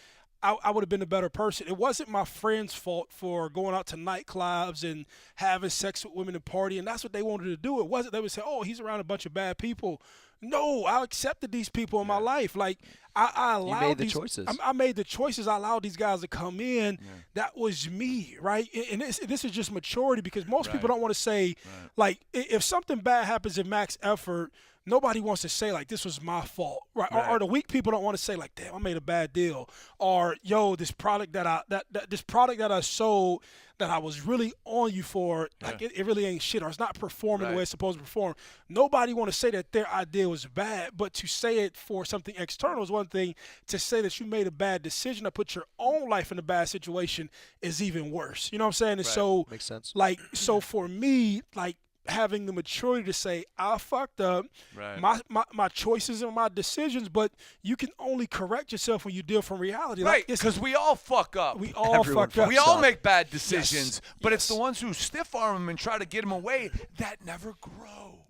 I would have been a better person. It wasn't my friend's fault for going out to nightclubs and having sex with women and partying. That's what they wanted to do. It wasn't they would say, oh, he's around a bunch of bad people. No, I accepted these people in my life. Like I allowed You made the these choices. I made the choices. I allowed these guys to come in. Yeah. That was me, right? And this is just maturity because most people don't want to say, like, if something bad happens in max effort, nobody wants to say, like, this was my fault, right? Or the weak people don't want to say, like, damn, I made a bad deal. Or, yo, this product that I sold that I was really on you for, like, it really ain't shit, or it's not performing the way it's supposed to perform. Nobody want to say that their idea was bad, but to say it for something external is one thing. To say that you made a bad decision or put your own life in a bad situation is even worse. You know what I'm saying? And so, makes sense. Like, so for me, like, having the maturity to say I fucked up, my choices and my decisions, but you can only correct yourself when you deal from reality. Right, like, because we all fuck up. We all fuck up. We all make bad decisions, but Yes. it's the ones who stiff arm them and try to get them away that never grow.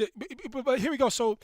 But here we go. So,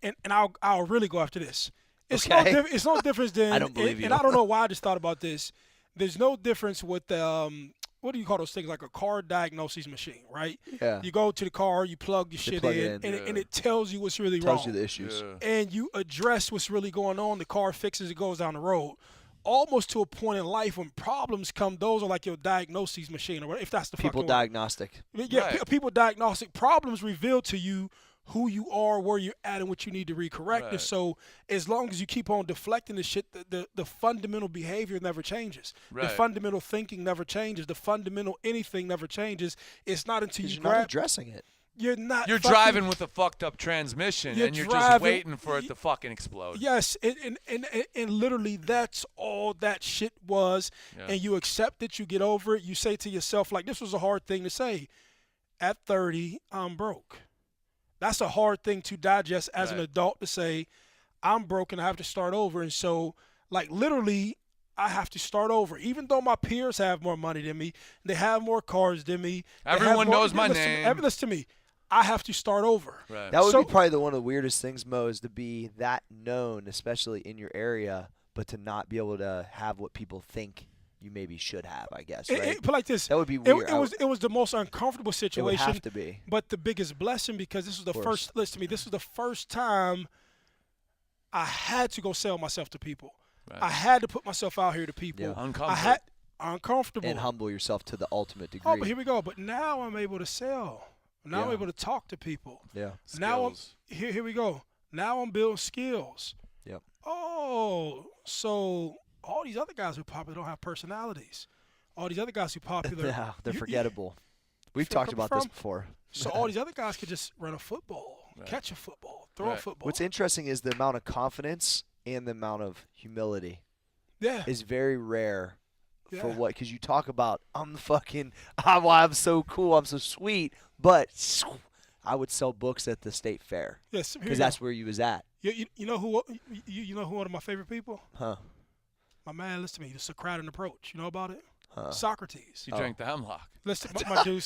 and I'll really go after this. It's Okay. it's no difference than I don't believe you. And I don't know why I just thought about this. There's no difference with the what do you call those things, like a car diagnosis machine, right? Yeah. You go to the car, you plug your shit plug in, it in. and it tells you what's really Tells wrong. you the issues. And you address what's really going on. The car fixes it, goes down the road. Almost to a point in life when problems come, those are like your diagnosis machine, or if that's the People fucking word. diagnostic. Yeah, people diagnostic problems reveal to you who you are, where you're at, and what you need to recorrect. And so as long as you keep on deflecting the shit, the fundamental behavior never changes. The fundamental thinking never changes. The fundamental anything never changes. It's not until you You're not addressing it. You're not. You're driving with a fucked up transmission, and you're just waiting for it to fucking explode. Yes, and literally that's all that shit was. And you accept it, you get over it. You say to yourself, like, this was a hard thing to say. At 30, I'm broke. That's a hard thing to digest as an adult, to say, I'm broke and I have to start over. And so, like, literally, I have to start over. Even though my peers have more money than me, they have more cars than me. Everyone knows my name. Listen to me. I have to start over. Right. That would be probably one of the weirdest things, Mo, is to be that known, especially in your area, but to not be able to have what people think you maybe should have, I guess, right? But like this, that would be weird. It was the most uncomfortable situation. It would have to be. But the biggest blessing, because this was the first. Listen to me. This was the first time I had to go sell myself to people. Right. I had to put myself out here to people. Yeah. Uncomfortable. And humble yourself to the ultimate degree. Oh, but here we go. But now I'm able to sell. Now I'm able to talk to people. Yeah. Skills. Now here we go. Now I'm building skills. Yep. Oh, so all these other guys who are popular don't have personalities. All these other guys who are popular. Yeah, they're forgettable. We've talked about this before. So all these other guys could just run a football, catch a football, throw a football. What's interesting is the amount of confidence and the amount of humility is very rare for what, because you talk about, I'm so cool, I'm so sweet, but I would sell books at the state fair. Yes, because that's where you was at. You know who one of my favorite people? Huh. My man, listen to me, the Socratic approach. You know about it? Socrates. He drank the hemlock. Listen, my dude.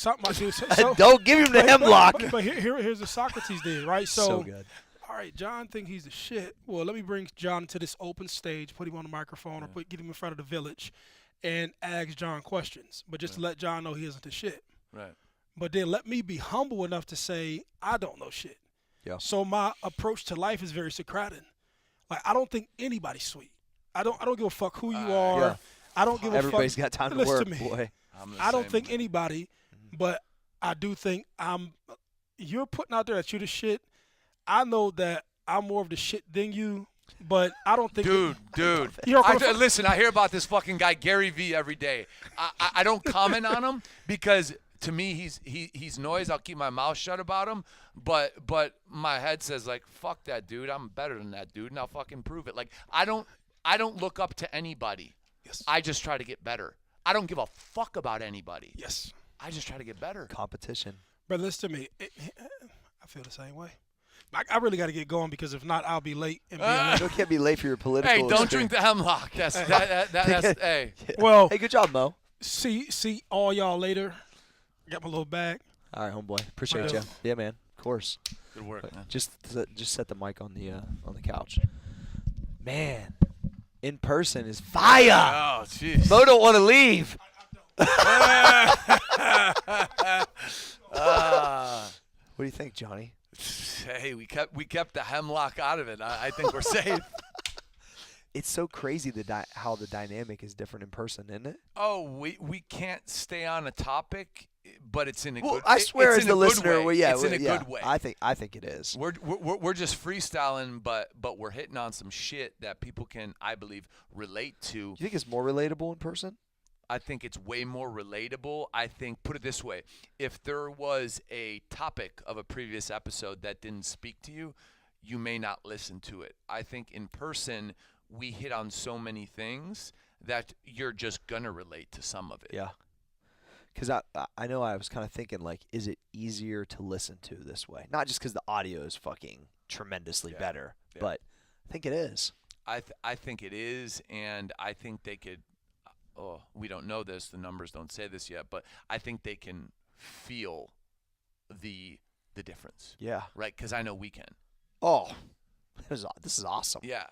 Don't give him the hemlock. But here's what Socrates did, right? So good. All right, John think he's the shit. Well, let me bring John to this open stage, put him on the microphone, or get him in front of the village, and ask John questions. But just to let John know he isn't the shit. Right. But then let me be humble enough to say I don't know shit. Yeah. So my approach to life is very Socratic. Like, I don't think anybody's sweet. I don't give a fuck who you are. Yeah. I don't give a fuck. Everybody's got time to Listen work, to me. boy. I don't think anybody, but I do think you're putting out there that you're the shit. I know that I'm more of the shit than you, but I don't think Dude. You know, Listen, I hear about this fucking guy Gary V every day. I don't comment on him because to me he's noise. I'll keep my mouth shut about him. But my head says like, fuck that dude. I'm better than that dude, and I'll fucking prove it. Like I don't look up to anybody. Yes. I just try to get better. I don't give a fuck about anybody. Yes. I just try to get better. Competition. But listen to me. I feel the same way. I really got to get going because if not, I'll be late. And be late. You can't be late for your political. Hey, don't drink the hemlock. That's hey. Well, Hey, good job, Mo. see all y'all later. Got my little bag. All right, homeboy. Appreciate Well. you. Yeah, man. Of course. Good work, man. Just set the mic on the couch. Man, in person is fire. Oh, jeez. Mo don't want to leave. What do you think, Johnny? Hey, we kept the hemlock out of it. I think we're safe. It's so crazy how the dynamic is different in person, isn't it? Oh, we can't stay on a topic, but it's in a Well, good. I swear, it's as in the a good listener, way. well, yeah, it's in a yeah, good way. I think it is. We're just freestyling, but we're hitting on some shit that people can, I believe, relate to. Do you think it's more relatable in person? I think it's way more relatable. I think, put it this way, if there was a topic of a previous episode that didn't speak to you, you may not listen to it. I think in person, we hit on so many things that you're just going to relate to some of it. Yeah. Because I know I was kind of thinking, like, is it easier to listen to this way? Not just because the audio is fucking tremendously better, but I think it is. I think it is, and I think they could. Oh, we don't know this. The numbers don't say this yet, but I think they can feel the difference. Yeah. Right? Because I know we can. Oh, this is awesome. Yeah.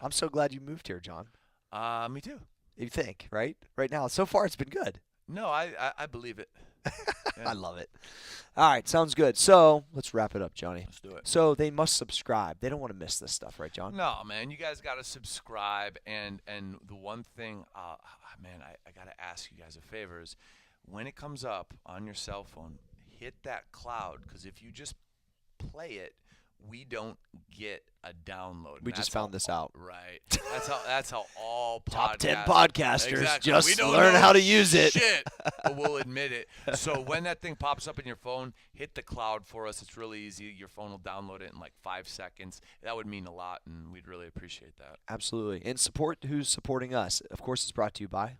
I'm so glad you moved here, John. Me too. You think, right? Right now, so far it's been good. No, I believe it. Yeah. I love it. All right, sounds good. So let's wrap it up, Johnny. Let's do it. So they must subscribe. They don't want to miss this stuff, right, John? No, man, you guys got to subscribe. And the one thing, man, I got to ask you guys a favor is when it comes up on your cell phone, hit that cloud, because if you just play it, we don't get a download. We just found this out. Right. That's how all Top 10 podcasts- podcasters Exactly. just We don't learn know how to use it. Shit, but we'll admit it. So when that thing pops up in your phone, hit the cloud for us. It's really easy. Your phone will download it in like 5 seconds. That would mean a lot, and we'd really appreciate that. Absolutely. And support who's supporting us. Of course, it's brought to you by,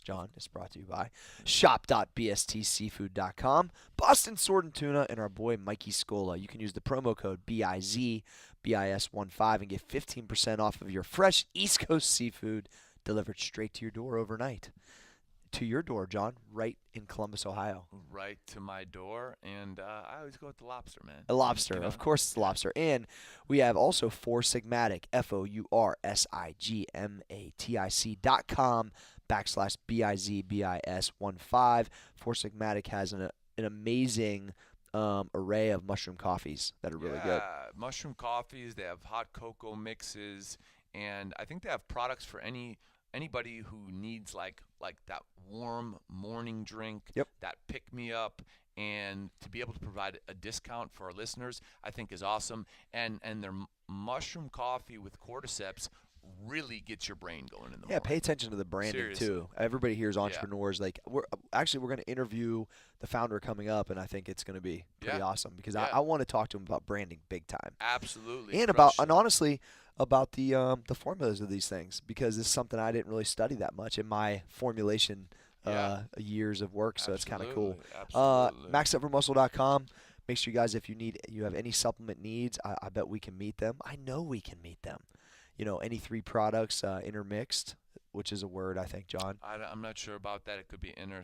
John, it's brought to you by shop.bstseafood.com, Boston Sword and Tuna, and our boy Mikey Scola. You can use the promo code BIZBIS15 and get 15% off of your fresh East Coast seafood delivered straight to your door overnight. To your door, John, right in Columbus, Ohio. Right to my door, and I always go with the lobster, man. A lobster. You know? Of course it's the lobster. And we have also Four Sigmatic, FOURSIGMATIC.com/BIZBIS15. Four Sigmatic has an amazing array of mushroom coffees that are really good. Mushroom coffees. They have hot cocoa mixes, and I think they have products for anybody who needs like that warm morning drink, that pick me up, and to be able to provide a discount for our listeners, I think is awesome. And their mushroom coffee with cordyceps really gets your brain going in the morning. Pay attention to the branding Seriously. too. Everybody here is entrepreneurs. Like we're going to interview the founder coming up, and I think it's going to be pretty awesome because I want to talk to him about branding big time. Absolutely. And honestly about the formulas of these things, because this is something I didn't really study that much in my formulation years of work, so it's kind of cool. MaxUpForMuscle.com. Make sure you guys, if you have any supplement needs, I bet we can meet them. I know we can meet them. You know, any 3 products intermixed, which is a word, I think, John. I'm not sure about that. It could be I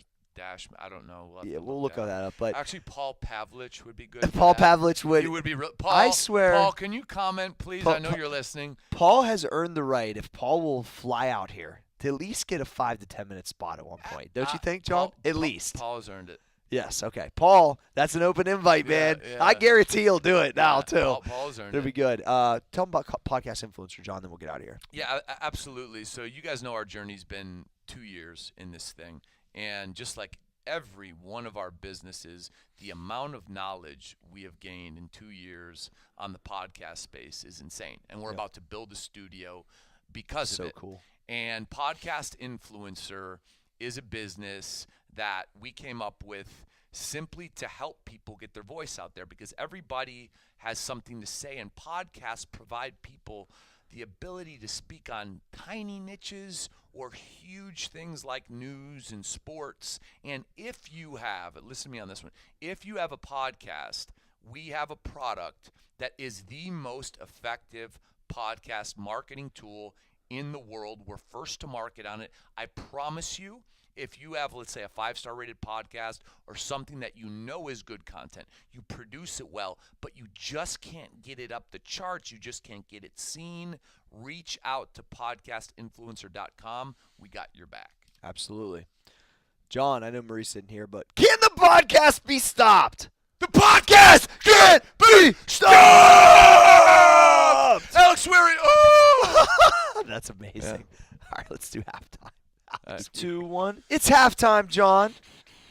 don't know. We'll look that up. But actually, Paul Pavlich would be good. Paul Pavlich would. He would be real. Paul, I swear. Paul, can you comment, please? I know you're listening. Paul has earned the right, if Paul will fly out here, to at least get a 5 to 10 minute spot at one point. Don't you think, John? At least. Paul has earned it. Yes. Okay. Paul, that's an open invite, man. Yeah. I guarantee he'll do it now too. Paul's earned It'll be good. Tell them about podcast influencer, John. Then we'll get out of here. Yeah, absolutely. So you guys know our journey's been 2 years in this thing, and just like every one of our businesses, the amount of knowledge we have gained in 2 years on the podcast space is insane. And we're about to build a studio because of it. So cool. And Podcast Influencer is a business that we came up with simply to help people get their voice out there, because everybody has something to say, and podcasts provide people the ability to speak on tiny niches or huge things like news and sports. And if you have, listen to me on this one, if you have a podcast, we have a product that is the most effective podcast marketing tool in the world. We're first to market on it. I promise you, if you have, let's say, a 5-star rated podcast or something that you know is good content, you produce it well, but you just can't get it up the charts, you just can't get it seen, reach out to podcastinfluencer.com. We got your back. Absolutely. John, I know Maurice isn't here, but can the podcast be stopped? The podcast can't be stopped! Alex Sweary, oh! That's amazing. All right, let's do halftime. That's 2-1. It's halftime, John.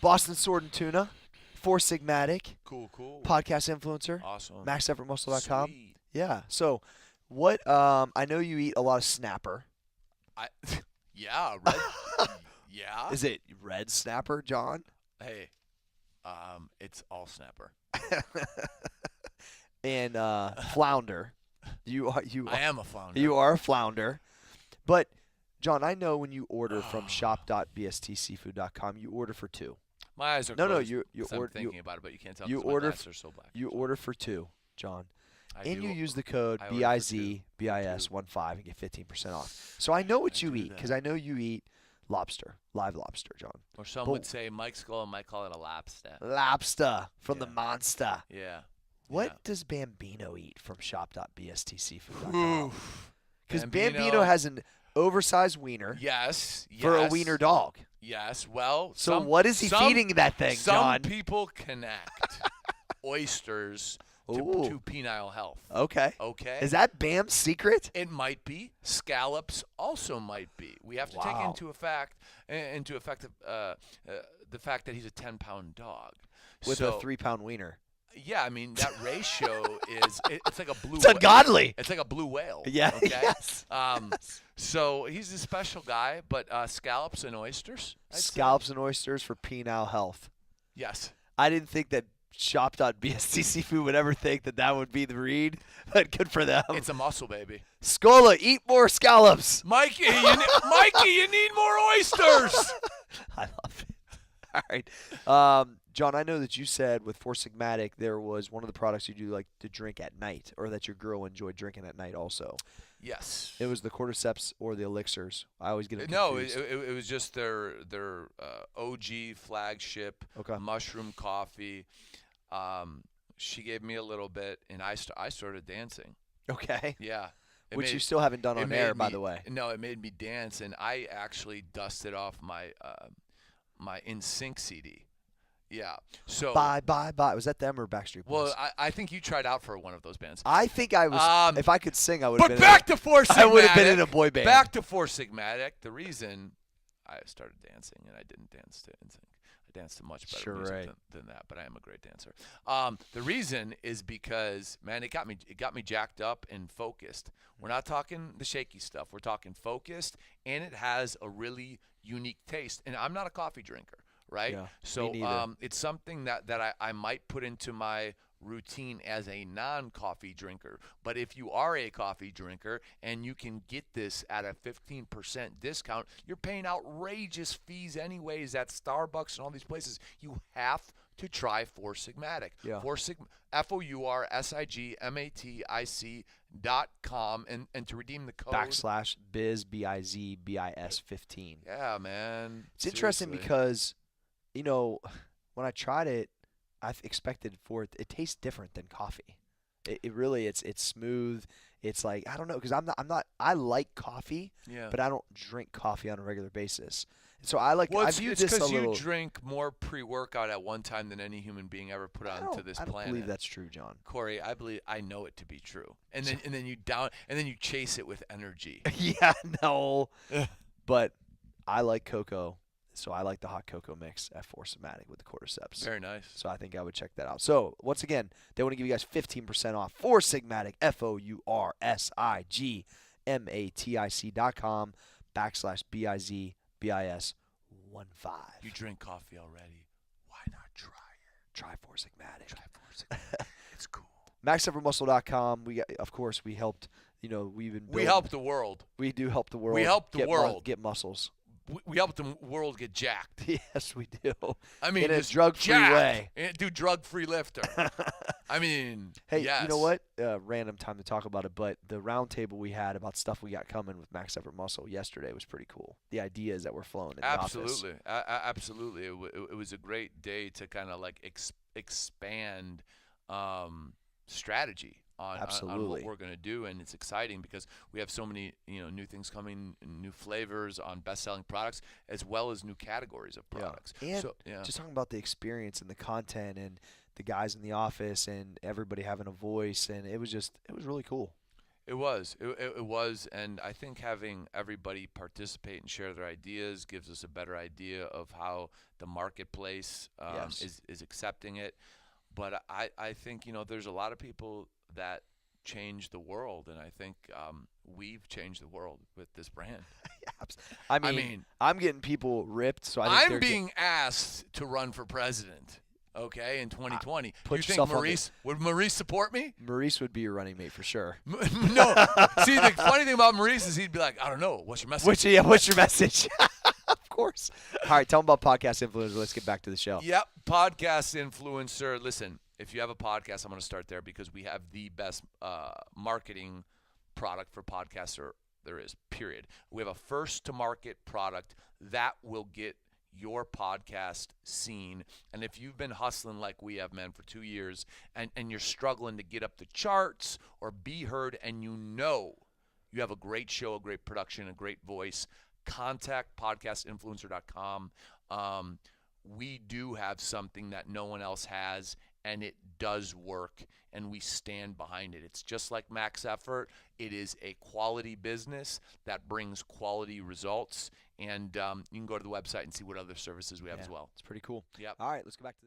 Boston Sword and Tuna, Four Sigmatic, Cool. podcast influencer, Awesome. MaxEffortMuscle.com. Sweet. Yeah. So, what? I know you eat a lot of snapper. Yeah, red. Yeah. Is it red snapper, John? Hey, it's all snapper. And flounder. I am a founder. You are a flounder. But John, I know when you order from shop.bstseafood.com, you order for 2. My eyes are No, closed. you 'cause I'm order. thinking about it, but you can't tell you because my order glasses are so black. You order for 2, John. And you use the code I order for BIZBIS15 and get 15% off. So I know what I you do eat that. because I know you eat lobster, live lobster, John. Or some But- would say Mike Skull might call it a lobster. Lobster from the Yeah. monster. Yeah. What does Bambino eat from shop.bstseafood.com? Oof. Because Bambino has an oversized wiener Yes. for a wiener dog. Yes. Well, So what is he feeding that thing, some John? people connect oysters Ooh. to penile health. Okay. Okay. Is that Bam's secret? It might be. Scallops also might be. We have to take Wow. into effect the fact that he's a 10-pound dog. With so, a 3-pound wiener. Yeah, I mean that ratio it's like a blue. It's ungodly. It's like a blue whale. Yeah. Okay? Yes. So he's a special guy, but scallops and oysters. I'd say. Scallops and oysters for penile health. Yes. I didn't think that shop.bst seafood would ever think that would be the read, but good for them. It's a muscle, baby. Scola, eat more scallops. Mikey, you need more oysters. I love it. All right. John, I know that you said with Four Sigmatic there was one of the products you do like to drink at night, or that your girl enjoyed drinking at night also. Yes. It was the cordyceps or the elixirs. I always get them No, confused. it was just their OG flagship Okay. mushroom coffee. She gave me a little bit, and I started dancing. Okay. Yeah. Which you still haven't done it on made air, by me- the way. No, it made me dance, and I actually dusted off my my NSYNC CD. Yeah. So. Bye, bye, bye. Was that them or Backstreet Boys? Well, I think you tried out for one of those bands. I think I was. If I could sing, I would. But back to Four Sigmatic. I would have been in a boy band. Back to Four Sigmatic. The reason I started dancing, and I didn't dance to NSYNC. I danced to much better Sure, music right. than that, but I am a great dancer. The reason is because, man, it got me jacked up and focused. We're not talking the shaky stuff. We're talking focused, and it has a really unique taste. And I'm not a coffee drinker, right? Yeah, So me neither. it's something that I might put into my routine as a non-coffee drinker. But if you are a coffee drinker and you can get this at a 15% discount, you're paying outrageous fees anyways at Starbucks and all these places. You have to try Four Sigmatic. Yeah. FOURSIGMATIC.com and to redeem the code /BizBIZ15. Yeah, man. It's interesting Seriously. because, when I tried it, I expected for it. It tastes different than coffee. It really, it's smooth. It's like, I don't know, because I like coffee, Yeah. but I don't drink coffee on a regular basis. So I like. Well, I it's view this a because little. you drink more pre-workout at one time than any human being ever put onto this I don't planet. believe that's true, John. Corey, I know it to be true. And then you chase it with energy. Yeah, no. But I like cocoa. So I like the hot cocoa mix at Four Sigmatic with the cordyceps. Very nice. So I think I would check that out. So once again, they want to give you guys 15% off. Four Sigmatic, FOURSIGMATIC.com/BIZBIS15. You drink coffee already. Why not try it? Try Four Sigmatic. Try Four Sigmatic. It's cool. MaxEffortMuscle.com. Of course, we helped. We've been. We help the world. We do help the world. We help the world get muscles. We help the world get jacked. Yes, we do. I mean, in a just drug-free jacked. way. Do drug-free lifter. I mean, Hey, yes. you know what? Random time to talk about it, but the round table we had about stuff we got coming with Max Effort Muscle yesterday was pretty cool. The ideas that were flowing in the office. Absolutely. It was a great day to kind of like expand strategy on what we're going to do, and it's exciting because we have so many new things coming, new flavors on best-selling products, as well as new categories of products. And just talking about the experience and the content and the guys in the office and everybody having a voice, and it was really cool. It was, and I think having everybody participate and share their ideas gives us a better idea of how the marketplace is accepting it. But I think there's a lot of people that change the world, and I think we've changed the world with this brand. Yeah, I mean, I'm getting people ripped. So I'm being asked to run for president. Okay, in 2020. Put you yourself think Maurice would Maurice support me? Maurice would be your running mate for sure. No. See, the funny thing about Maurice is he'd be like, I don't know. What's your message? What's your message? Of course. All right, tell them about Podcast Influencer. Let's get back to the show. Yep, Podcast Influencer. Listen, if you have a podcast, I'm going to start there because we have the best marketing product for podcasts there is, period. We have a first-to-market product that will get your podcast seen. And if you've been hustling like we have, man, for 2 years, and you're struggling to get up the charts or be heard, and you have a great show, a great production, a great voice, contact podcastinfluencer.com. We do have something that no one else has, and it does work, and we stand behind it. It's just like Max Effort. It is a quality business that brings quality results, and you can go to the website and see what other services we have as well. It's pretty cool. Yep. All right, let's go back to